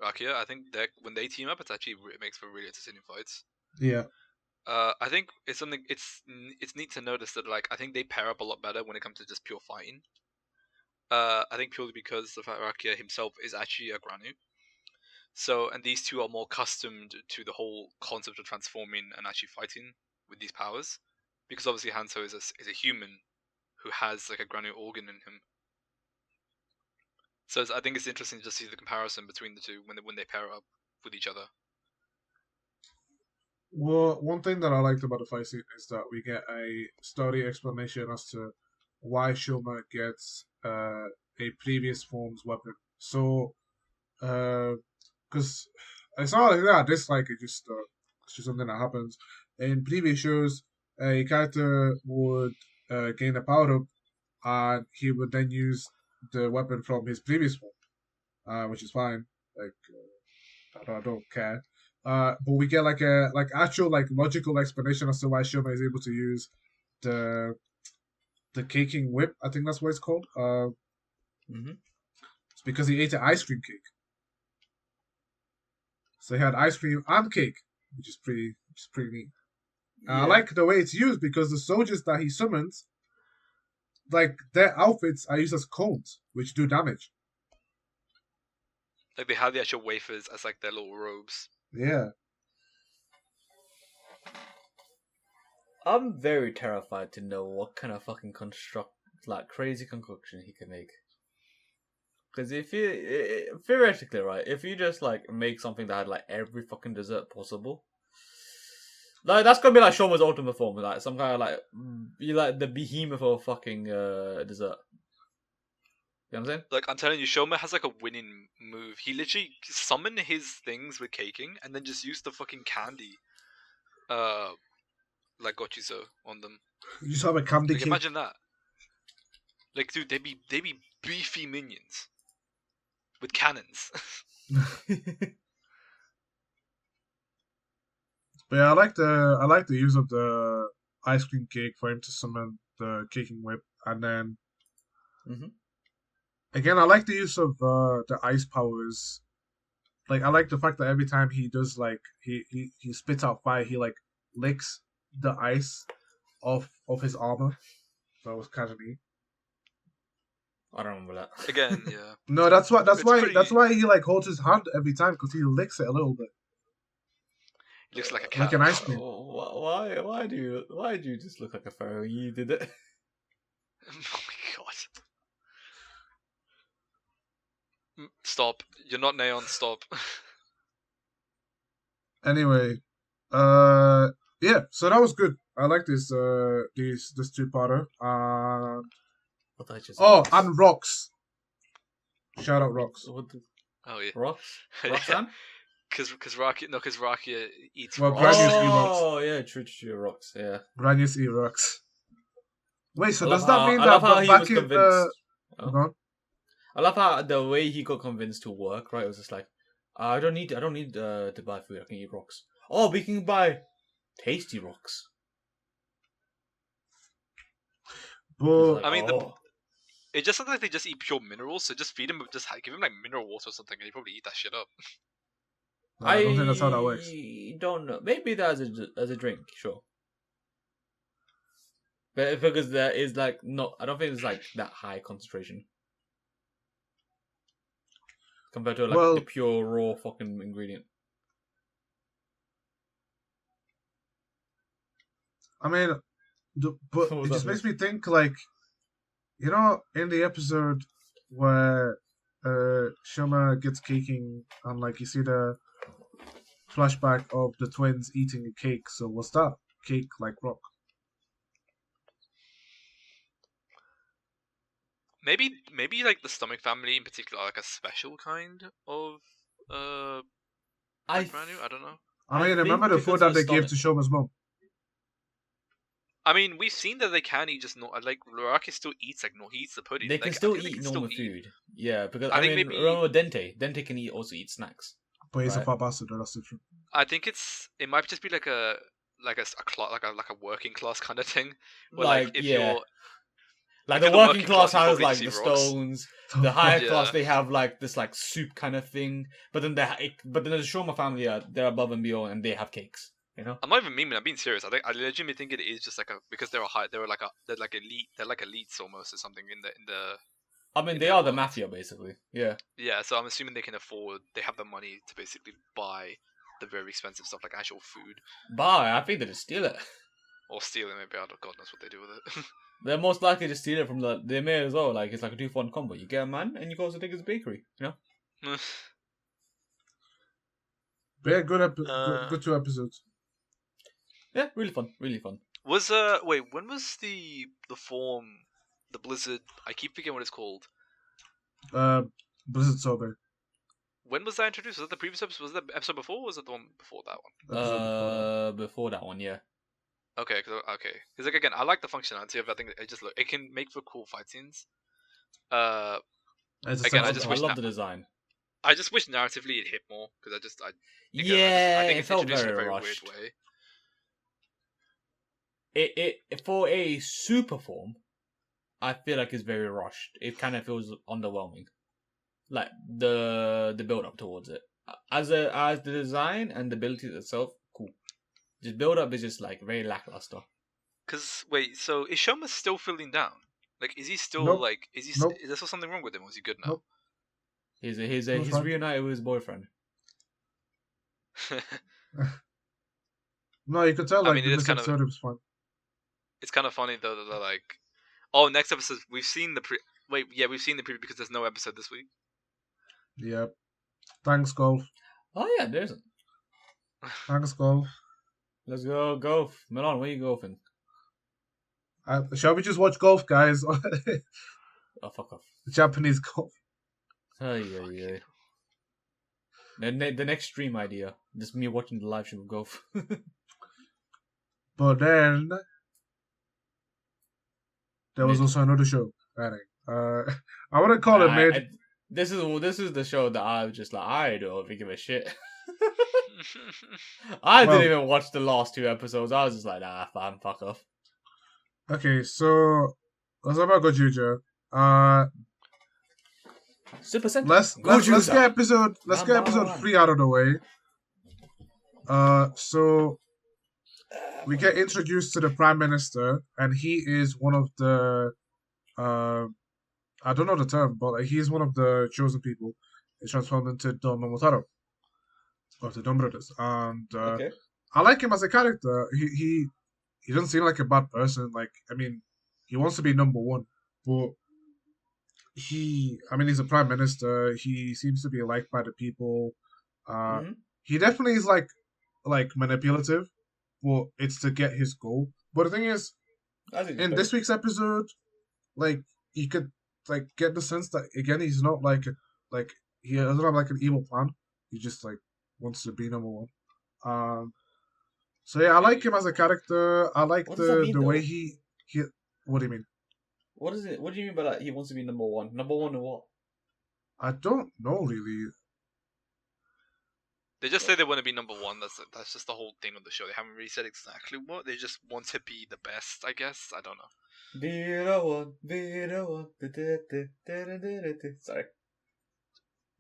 Rakia, I think that when they team up, it makes for really entertaining fights. Yeah. I think it's something. It's neat to notice that I think they pair up a lot better when it comes to just pure fighting. I think purely because the fact Rakia himself is actually a Granu. So, and these two are more accustomed to the whole concept of transforming and actually fighting with these powers, because obviously Hanzo is a human who has like a Granu organ in him. So I think it's interesting to just see the comparison between the two when they pair up with each other. Well, one thing that I liked about the fight scene is that we get a story explanation as to why Shoma gets a previous form's weapon. So, because it's not like that I dislike it, it's just something that happens. In previous shows, a character would gain a power up, and he would then use the weapon from his previous form, which is fine. Like, I don't care. But we get like a actual logical explanation as to why Shoma is able to use the caking whip. I think that's what it's called. It's because he ate an ice cream cake. So he had ice cream and cake, which is pretty neat. Yeah. I like the way it's used because the soldiers that he summons, like their outfits are used as cones, which do damage. Like they have the actual wafers as like their little robes. Yeah. I'm very terrified to know what kind of fucking crazy concoction he can make. Because if you theoretically, right, if you just make something that had every fucking dessert possible, that's gonna be like Shoma's ultimate form, like some kind of you the behemoth of fucking dessert. You know what I'm saying? Like I'm telling you, Shoma has a winning move. He literally summoned his things with caking and then just used the fucking candy, like Gozyuger on them. You just have a candy cake. Imagine that. Like, dude, they be beefy minions with cannons. But yeah, I like the use of the ice cream cake for him to summon the caking whip, and then again I like the use of the ice powers like I like the fact that every time he does like he spits out fire, he like licks the ice off his armor. So it was kind of neat. I don't remember that. Again, yeah. No, that's pretty... why he like holds his hand every time because he licks it a little bit. He looks like a cat. Like an ice cream. Why do you just look like a pharaoh? You did it. Oh my god. Stop. You're not Neon, stop. Anyway, yeah, so that was good. I like this two-parter. And Rocks. Shout out Rocks. Oh yeah. Rocks? Roxanne? Because Rocky eats well, rocks. Oh yeah, true, Rocks. Yeah. Granius eat rocks. Wait, so does that mean that back in the? I love how the way he got convinced to work. Right, it was just like, I don't need to buy food. I can eat rocks. Oh, we can buy tasty rocks. But I mean, it just sounds like they just eat pure minerals. So just feed him, give him like mineral water or something, and he probably eat that shit up. I don't think that's how that works. I don't know. Maybe that as a drink, sure. But because there is like not, I don't think it's like that high concentration compared to like the pure raw fucking ingredient. I mean, but it just makes me think like, you know, in the episode where Shoma gets caking and like you see the flashback of the twins eating a cake. So was that cake like rock? Maybe like the stomach family in particular, are like a special kind of I don't know. I mean, remember the food that they gave to Shoma's mom? I mean, we've seen that they can eat just like Rocky still eats like he eats the pudding. They can still eat normal food. Yeah, because I mean, maybe remember Dente can also eat snacks. But he's a fat bastard. That's different. I think it might just be like a working class kind of thing. Where, like if you're like the working class has like the stones. The higher class they have like this like soup kind of thing. But then the Shoma family they're above and beyond and they have cakes. You know? I'm not even memeing. I'm being serious. I legitimately think it is just like because they're like elite. They're like elites almost or something in the. I mean, they are the mafia basically. Yeah. Yeah, so I'm assuming they have the money to basically buy the very expensive stuff like actual food. I think they just steal it. Or steal it, maybe. God knows what they do with it. They're most likely to steal it from the mayor as well. Like it's like a 2-for-1 combo. You get a man, and you go to take his bakery. You know. But yeah, good 2 episodes. Yeah, really fun. Was wait, when was the form, the Blizzard? I keep forgetting what it's called. Blizzard Sober. When was that introduced? Was that the previous episode? Was that the episode before? Or was it the one before that one? Before that one, yeah. Okay, because like again, I like the functionality of it. I think it can make for cool fight scenes. Again, I love the design. I just wish narratively it hit more because I think it felt very rushed. Weird way. It for a super form, I feel like it's very rushed. It kind of feels underwhelming, like the build up towards it. As the design and the ability itself, cool. Just build up is just like very lackluster. Cause wait, so is Shoma still feeling down? Like, is he still like? Is he? Is there still something wrong with him? Or is he good now? Nope. He's reunited with his boyfriend. No, you could tell. Like, this episode was fun. It's kind of funny though that they're like, oh, next episode we've seen the we've seen the preview because there's no episode this week. Yep. Thanks, Golf. Oh yeah, there isn't. Thanks, Golf. Let's go golf. Milan, where you golfing? Shall we just watch golf, guys? Oh, fuck off. Japanese golf. Yeah. The next stream idea. Just me watching the live stream of golf. But then there was also another show. I want to call it Mid. This is the show that I was just like, I don't give a shit. I didn't even watch the last 2 episodes. I was just like, nah, fam, fuck off. Okay, so let's talk about Gozyuger. Super Sentai. Let's get episode 3 out of the way. So we get introduced to the Prime Minister, and he is one of the I don't know the term, but he's one of the chosen people. He's transformed into Don Momotaro of the Don Brothers, and I like him as a character. He doesn't seem like a bad person. Like, I mean, he wants to be number one, but he's a prime minister. He seems to be liked by the people. He definitely is like manipulative, but it's to get his goal. But the thing is, in this week's episode, like, you could like get the sense that again he's not like he doesn't have like an evil plan. He just like wants to be number one. So yeah, I like him as a character. I like the way he. What do you mean? What is it? What do you mean by that? He wants to be number one. Number one in what? I don't know really. They just say they want to be number one. That's just the whole thing of the show. They haven't really said exactly what. They just want to be the best, I guess. I don't know. Be the one, be the one. Sorry.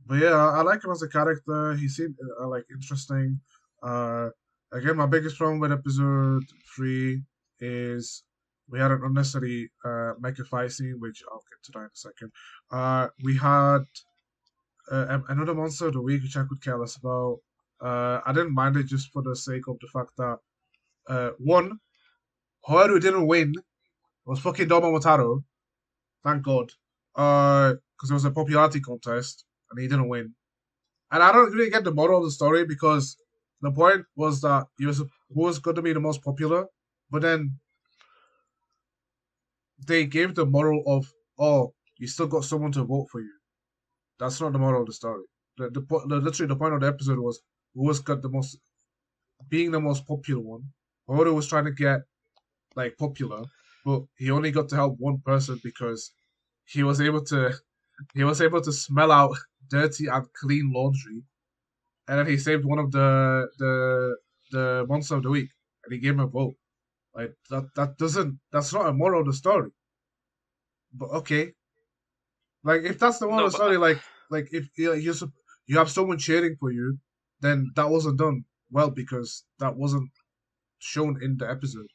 But yeah, I like him as a character. He seemed like interesting. Again, my biggest problem with episode 3 is we had an unnecessary mecha fight scene, which I'll get to that in a second. We had another monster of the week, which I could care less about. I didn't mind it just for the sake of the fact that one, Hoaru didn't win. It was fucking Don Momotaro. Thank God. Because it was a popularity contest and he didn't win. And I don't really get the moral of the story because the point was that he was going to be the most popular, but then they gave the moral of, oh, you still got someone to vote for you. That's not the moral of the story. Literally the point of the episode was who was got being the most popular one. Horu was trying to get like popular, but he only got to help one person because he was able to smell out dirty and clean laundry, and then he saved one of the monster of the week, and he gave him a vote. Like that's not a moral of the story. But okay, like if that's the moral of the story, like if you have someone cheering for you, then that wasn't done well because that wasn't shown in the episode.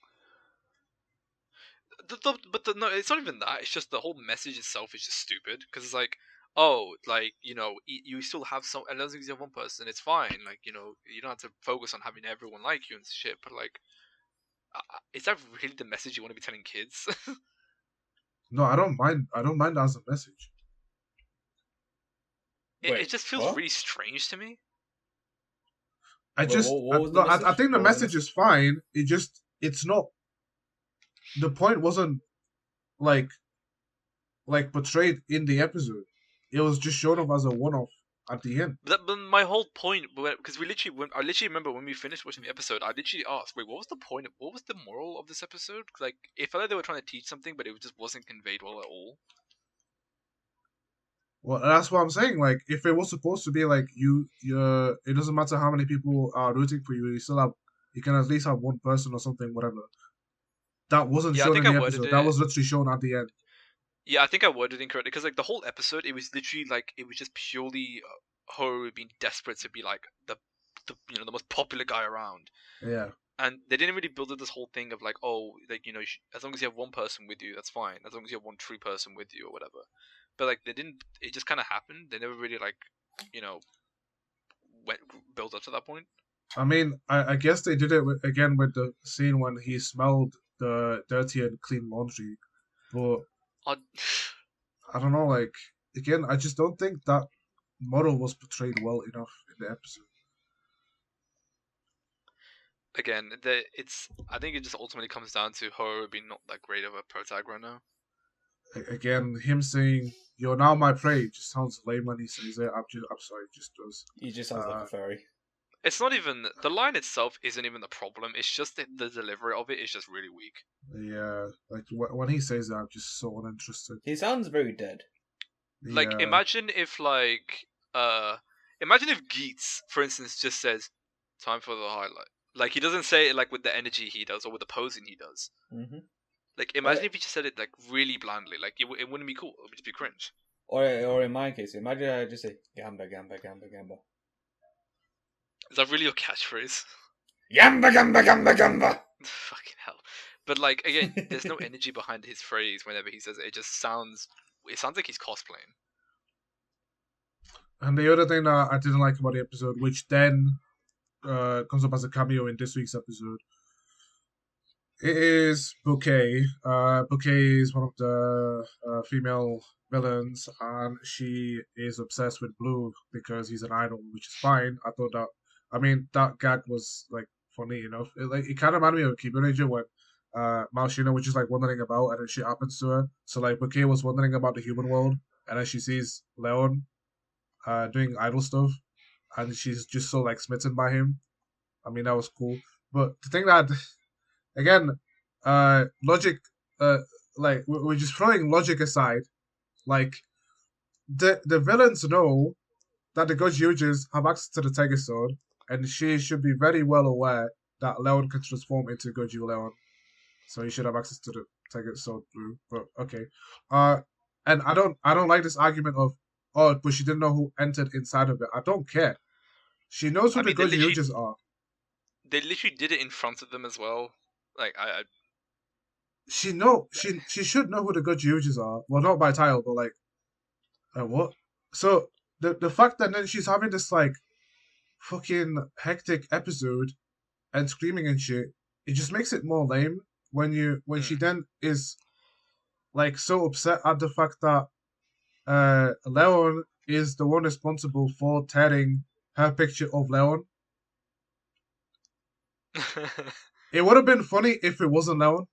No, it's not even that. It's just the whole message itself is just stupid because it's like, oh, like, you know, you still have some. As long as you have one person, it's fine. Like, you know, you don't have to focus on having everyone like you and shit. But like, is that really the message you want to be telling kids? No, I don't mind. I don't mind as a message. It just feels really strange to me. I think the message is fine. It's not. The point wasn't like portrayed in the episode. It was just shown up as a one-off at the end. But my whole point, because I literally remember when we finished watching the episode, I literally asked, wait, what was the point? What was the moral of this episode? Like, it felt like they were trying to teach something, but it just wasn't conveyed well at all. Well, that's what I'm saying. Like, if it was supposed to be like it doesn't matter how many people are rooting for you. You can at least have one person or something, whatever. That wasn't shown in the episode. That was literally shown at the end. Yeah, I think I worded it incorrectly because like the whole episode, it was literally like it was just purely Horu being desperate to be like the most popular guy around. Yeah. And they didn't really build up this whole thing of like, oh, like, you know, as long as you have one person with you, that's fine. As long as you have one true person with you or whatever. But like they didn't. It just kind of happened. They never really like, you know, built up to that point. I mean, I guess they did it again with the scene when he smelled the dirty and clean laundry, but I don't know. Like again, I just don't think that model was portrayed well enough in the episode. Again, I think it just ultimately comes down to Horu being not that great of a protagonist right now. Again, him saying "You're now my prey" just sounds lame when he says it. I'm sorry, it just does. He just sounds like a fairy. It's not even the line itself isn't even the problem. It's just the delivery of it is just really weak. Yeah, like when he says that, I'm just so uninterested. He sounds very dead. Like imagine if Geets, for instance, just says "time for the highlight." Like he doesn't say it like with the energy he does or with the posing he does. Mm-hmm. Like imagine if he just said it like really blandly. Like it wouldn't be cool. It would just be cringe. Or in my case, imagine I just say Gamba, Gamba, Gamba, Gamba. Is that really your catchphrase? Gamba, Gamba, Gamba, Gamba. Fucking hell. But like again, there's no energy behind his phrase whenever he says it. It just sounds like he's cosplaying. And the other thing that I didn't like about the episode, which then comes up as a cameo in this week's episode, it is Bouquet. Bouquet is one of the female villains, and she is obsessed with Blue because he's an idol, which is fine. I thought that, that gag was like funny enough. It kind of reminded me of Kiberager when Malshina was just like wondering about, and then shit happens to her. So like Bouquet was wondering about the human world, and then she sees Leon doing idol stuff, and she's just so like smitten by him. I mean, that was cool. But the thing that, again, logic, like we're just throwing logic aside. Like the villains know that the Gozyugers have access to the Tiger Sword, and she should be very well aware that Leon can transform into Goju Leon, so he should have access to the Tiger Sword Blue. But okay, and I don't like this argument of, oh, but she didn't know who entered inside of it. I don't care. She knows who the Gozyugers are. They literally did it in front of them as well. Like she should know who the Gozyugers are. Well, not by title, but like, what? So the fact that then she's having this like fucking hectic episode and screaming and shit, it just makes it more lame when she then is like so upset at the fact that Leon is the one responsible for tearing her picture of Leon. It would have been funny if it wasn't Leon.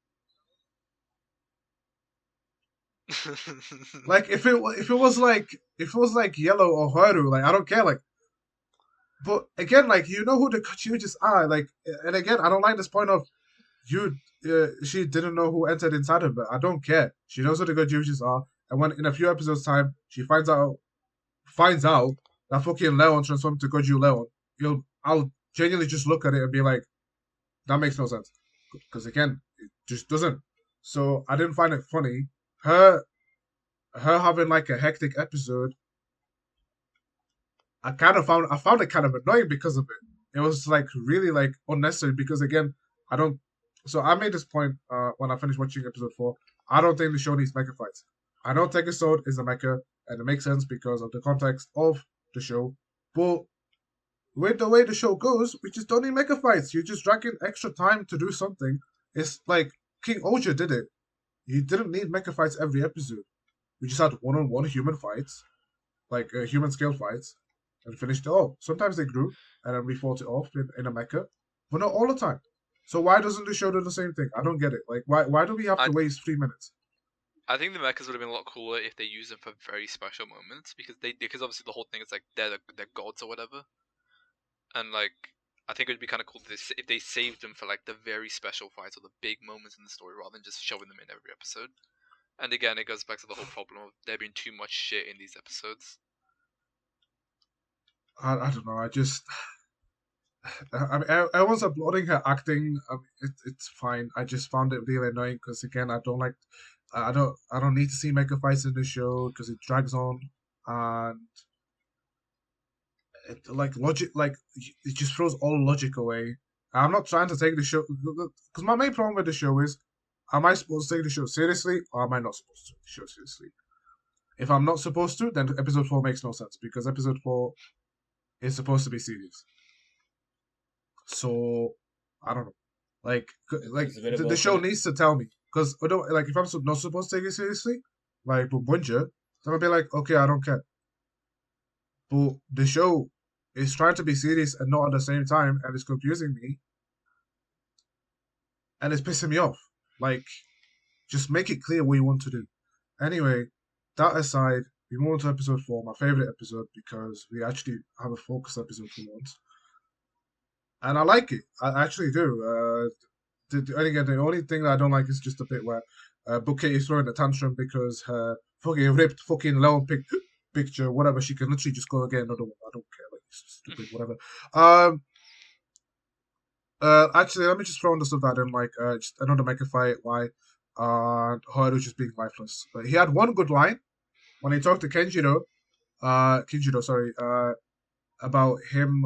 Like if it was like Yellow or Haru, like I don't care, like. But again, like you know who the Gozyugers are, like, and again, I don't like this point of she didn't know who entered inside of her. I don't care. She knows who the Gozyugers are, and when in a few episodes time she finds out that fucking Leon transformed to Goju Leon, I'll genuinely just look at it and be like, that makes no sense, because again, it just doesn't. So I didn't find it funny. Her having like a hectic episode, I found it kind of annoying because of it. It was like really like unnecessary because again, I don't. So I made this point when I finished watching episode 4. I don't think the show needs mecha fights. I know Tiger Sword is a mecha, and it makes sense because of the context of the show. But with the way the show goes, we just don't need mecha fights. You're just dragging extra time to do something. It's like King Oja did it. You didn't need mecha fights every episode. We just had one-on-one human fights, like human scale fights, and finished it off. Sometimes they grew, and then we fought it off in a mecha, but not all the time. So why doesn't the show do the same thing? I don't get it. Like, why do we have to waste 3 minutes? I think the mechas would have been a lot cooler if they used them for very special moments, because obviously the whole thing is like they're gods or whatever, and like I think it would be kind of cool if they saved them for like the very special fights or the big moments in the story rather than just shoving them in every episode. And again, it goes back to the whole problem of there being too much shit in these episodes. I don't know. I mean, everyone's applauding her acting. It's fine. I just found it really annoying because again, I don't need to see mecha fights in the show because it drags on and it just throws all logic away. I'm not trying to take the show because my main problem with the show is, am I supposed to take the show seriously or am I not supposed to take the show seriously? If I'm not supposed to, then episode 4 makes no sense because episode 4 is supposed to be serious. So I don't know, like the show needs to tell me because like if I'm not supposed to take it seriously, like Bunja, then I'll be like, okay, I don't care. But the show is trying to be serious and not at the same time, and it's confusing me, and it's pissing me off. Like, just make it clear what you want to do. Anyway, that aside, we move on to episode 4, my favorite episode, because we actually have a focus episode for once. And I like it. I actually do. And again, the only thing that I don't like is just a bit where Bouquet is throwing a tantrum because her fucking ripped fucking Leon picture, whatever, she can literally just go and get another one. I don't care. Like, it's stupid, whatever. Actually, let me just throw in the stuff that I didn't like. Just another mecha fight. Why? Haru just being lifeless. But he had one good line, when he talked to Kinjiro, sorry, about him,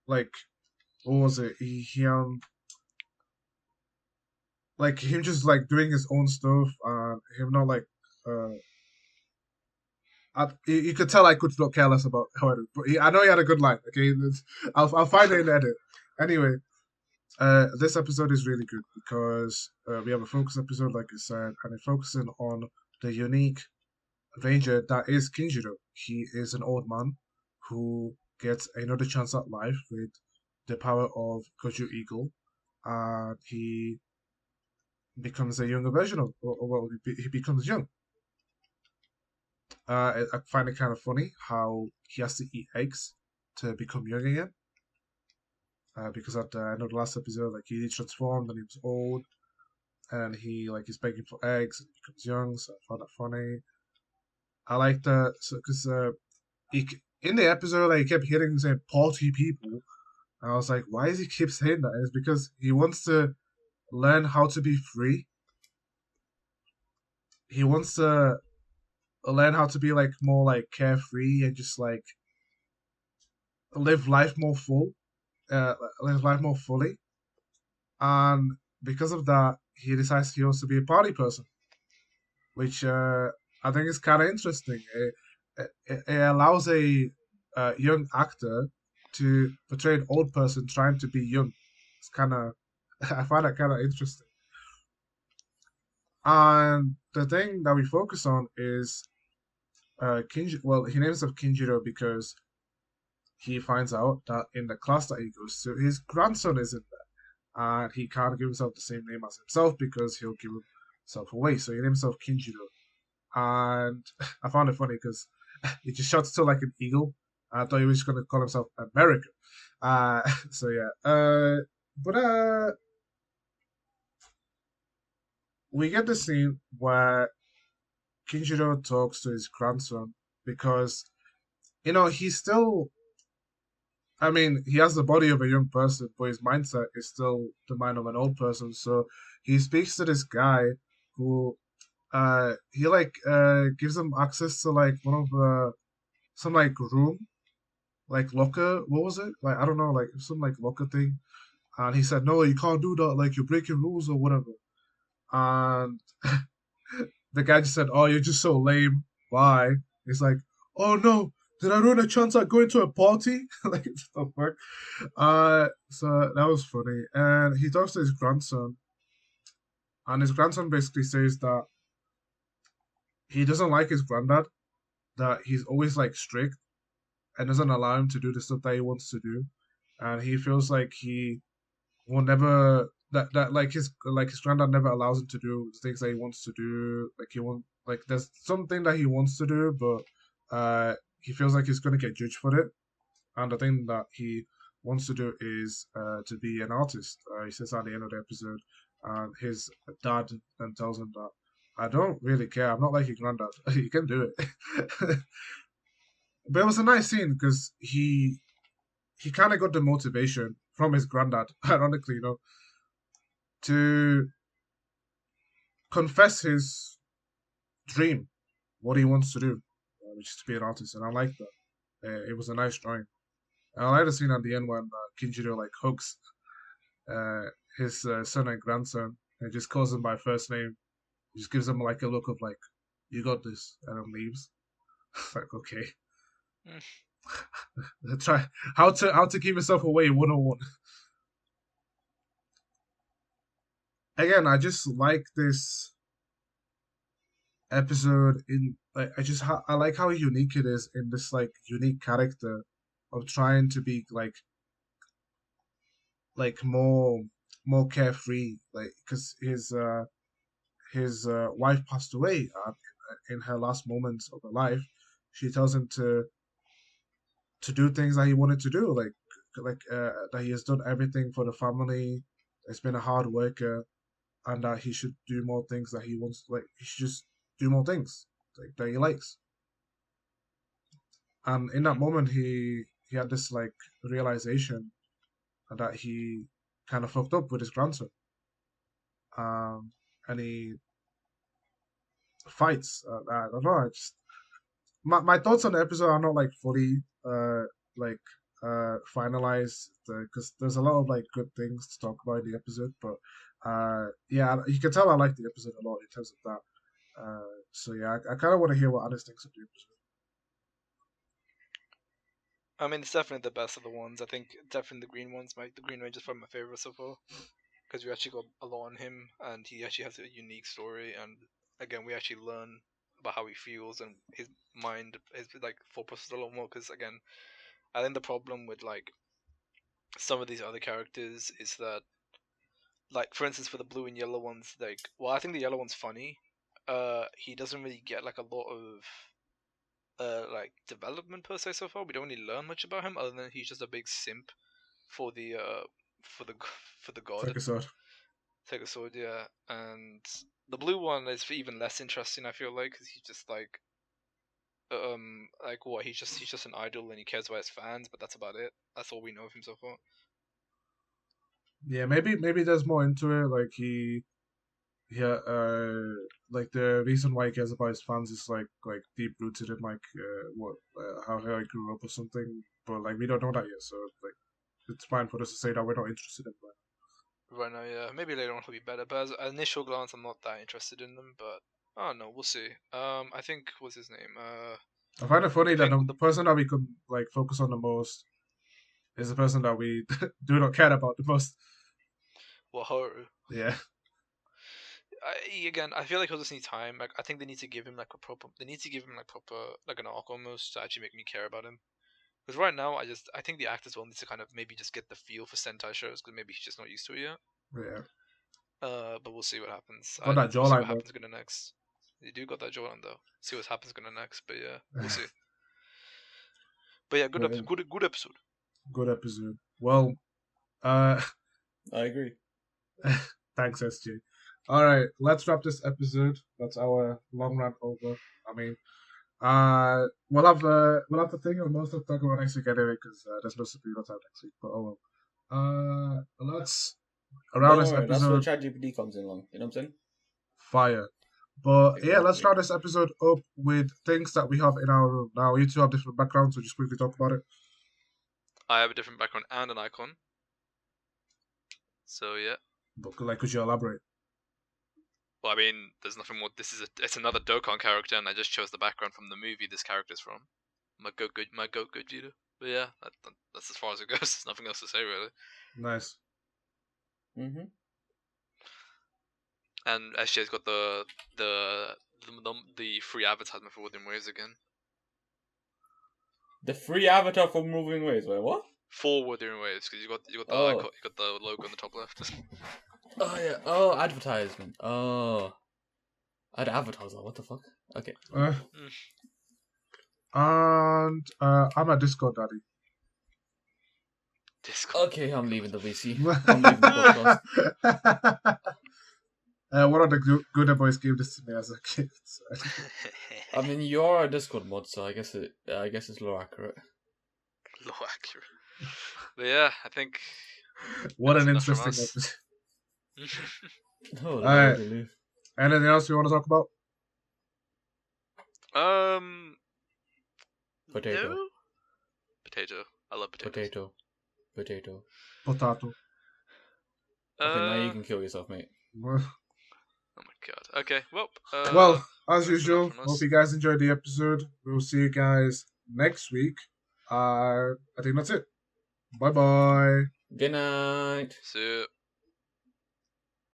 like, what was it? Like him just like doing his own stuff, and him not like, you could tell I could not care less about how I do, but I know he had a good line. Okay, I'll find it in the edit. Anyway, this episode is really good because we have a focus episode, like I said, and it's focusing on the unique ranger that is Kinjiro. He is an old man who gets another chance at life with the power of Goju Eagle, and he becomes a younger version of, or well, he becomes young. I find it kind of funny how he has to eat eggs to become young again. Because at the end of the last episode, like he transformed and he was old, and he like he's begging for eggs and he becomes young. So I found that funny. I like that because in the episode, like, he kept hearing saying "party people," and I was like, why does he keep saying that? And it's because he wants to learn how to be free. He wants to learn how to be like more like carefree and just like live life more live life more fully. And because of that, he decides he wants to be a party person, which I think is kind of interesting. It allows a young actor to portray an old person trying to be young. It's kind of, I find that kind of interesting. And the thing that we focus on is Kinji. Well, he names himself Kinjiro because he finds out that in the class that he goes to, his grandson is in there, and he can't give himself the same name as himself because he'll give himself away. So he names himself Kinjiro, and I found it funny because he just shouts to like an eagle. I thought he was going to call himself America. So yeah, but we get the scene where Kinjiro talks to his grandson because he's still. I mean, he has the body of a young person, but his mindset is still the mind of an old person. So he speaks to this guy who he like gives him access to like one of the some like room, like locker. What was it? Like, I don't know, like some like locker thing. And he said, no, you can't do that. Like, you're breaking rules or whatever. And the guy just said, oh, you're just so lame. Why? He's like, oh no, did I ruin a chance at going to a party? Like, what the fuck? So that was funny. And he talks to his grandson, and his grandson basically says that he doesn't like his granddad, that he's always like strict and doesn't allow him to do the stuff that he wants to do. And he feels like he will never that like his granddad never allows him to do the things that he wants to do. Like he want like there's something that he wants to do, but he feels like he's gonna get judged for it. And the thing that he wants to do is to be an artist. He says at the end of the episode, and his dad then tells him that I don't really care. I'm not like your granddad. You can do it. But it was a nice scene because he kind of got the motivation from his granddad, ironically, to confess his dream, what he wants to do, which is to be an artist. And I like that. It was a nice drawing. And I like the scene at the end when Kinjiro like hugs his son and grandson and just calls them by first name. He just gives them like a look of like, you got this, and then leaves. Like, okay. Try how to keep yourself away 101. Again, I just like this episode in like I like how unique it is in this like unique character of trying to be like more carefree, like because his wife passed away in her last moments of her life. She tells him to do things that he wanted to do, like that he has done everything for the family. He's been a hard worker, and that he should do more things that he wants. Like he should just do more things like that he likes. And in that moment, he had this like realization that he kind of fucked up with his grandson. And fights. I don't know. I just my thoughts on the episode are not like fully like finalized because there's a lot of like good things to talk about in the episode. But yeah, you can tell I like the episode a lot in terms of that. So yeah, I kind of want to hear what Alice thinks of the episode. I mean, it's definitely the best of the ones. I think definitely the green ones. The Green Ranger's probably my favorite so far because we actually got a lot on him, and he actually has a unique story. And again, we actually learn about how he feels and his mind, his like thought process a lot more. Because again, I think the problem with like some of these other characters is that, like for instance, for the blue and yellow ones, like I think the yellow one's funny. He doesn't really get like a lot of like development per se so far. We don't really learn much about him other than he's just a big simp for the for the for the god. Take a sword, yeah. And the blue one is even less interesting. I feel like because he's just like what he's just an idol and he cares about his fans, but that's about it. That's all we know of him so far. Yeah, maybe there's more into it. Like yeah, like the reason why he cares about his fans is like deep rooted in like what how he grew up or something. But like we don't know that yet, so like it's fine for us to say that we're not interested in that. Right now, yeah, maybe later on he'll be better. But as initial glance, I'm not that interested in them. But I don't know, we'll see. I think what's his name? I find it funny that the person that we could like focus on the most is the person that we do not care about the most. Well, Haru. Yeah. I feel like he'll just need time. Like, I think they need to give him like a proper. They need to give him like proper, like an arc almost to actually make me care about him. Because right now, I think the actors will need to kind of maybe just get the feel for Sentai shows because maybe he's just not used to it yet. Yeah. But we'll see what happens. Got that jawline. We'll see what happens gonna next. You do got that jawline though. See what happens gonna next. But yeah, we'll see. But yeah, good episode. Good episode. Good episode. Well, I agree. Thanks, SJ. All right, let's wrap this episode. That's our long rant over. I mean, we'll have the thing and most of the talk about next week anyway because there's no Supreme time next week. But oh well. Let's around this episode. That's where ChatGPT comes in along. You know what I'm saying? Fire. But exactly. Yeah, let's start this episode up with things that we have in our room. Now, you two have different backgrounds, so just quickly talk about it. I have a different background and an icon. So yeah. But like, could you elaborate? Well, I mean, there's nothing more. It's another Dokkan character, and I just chose the background from the movie this character's from. My goat Gozyuger. But yeah, that's as far as it goes. There's nothing else to say really. Nice. Mhm. And SJ's got the free advertisement for Within Waves again. The free avatar for Moving Waves. Wait, what? For Within Waves, because you got the icon, you got the logo on the top left. Oh yeah. Oh, advertisement. Oh, I'd advertise that. What the fuck? Okay. And I'm a Discord daddy. Discord. Okay, I'm leaving the VC. I'm leaving the podcast. One of the Goonerbois gave this to me as a kid. So. I mean, you're a Discord mod, so I guess it's low accurate. Low accurate. But yeah, I think. What an interesting episode. Oh, right. Anything else you want to talk about? Potato. No? Potato. I love potatoes. Potato. Potato. Okay, now you can kill yourself, mate. Oh my god. Okay, well, as usual, hope you guys enjoyed the episode. We'll see you guys next week. I think that's it. Bye-bye. Good night. See you.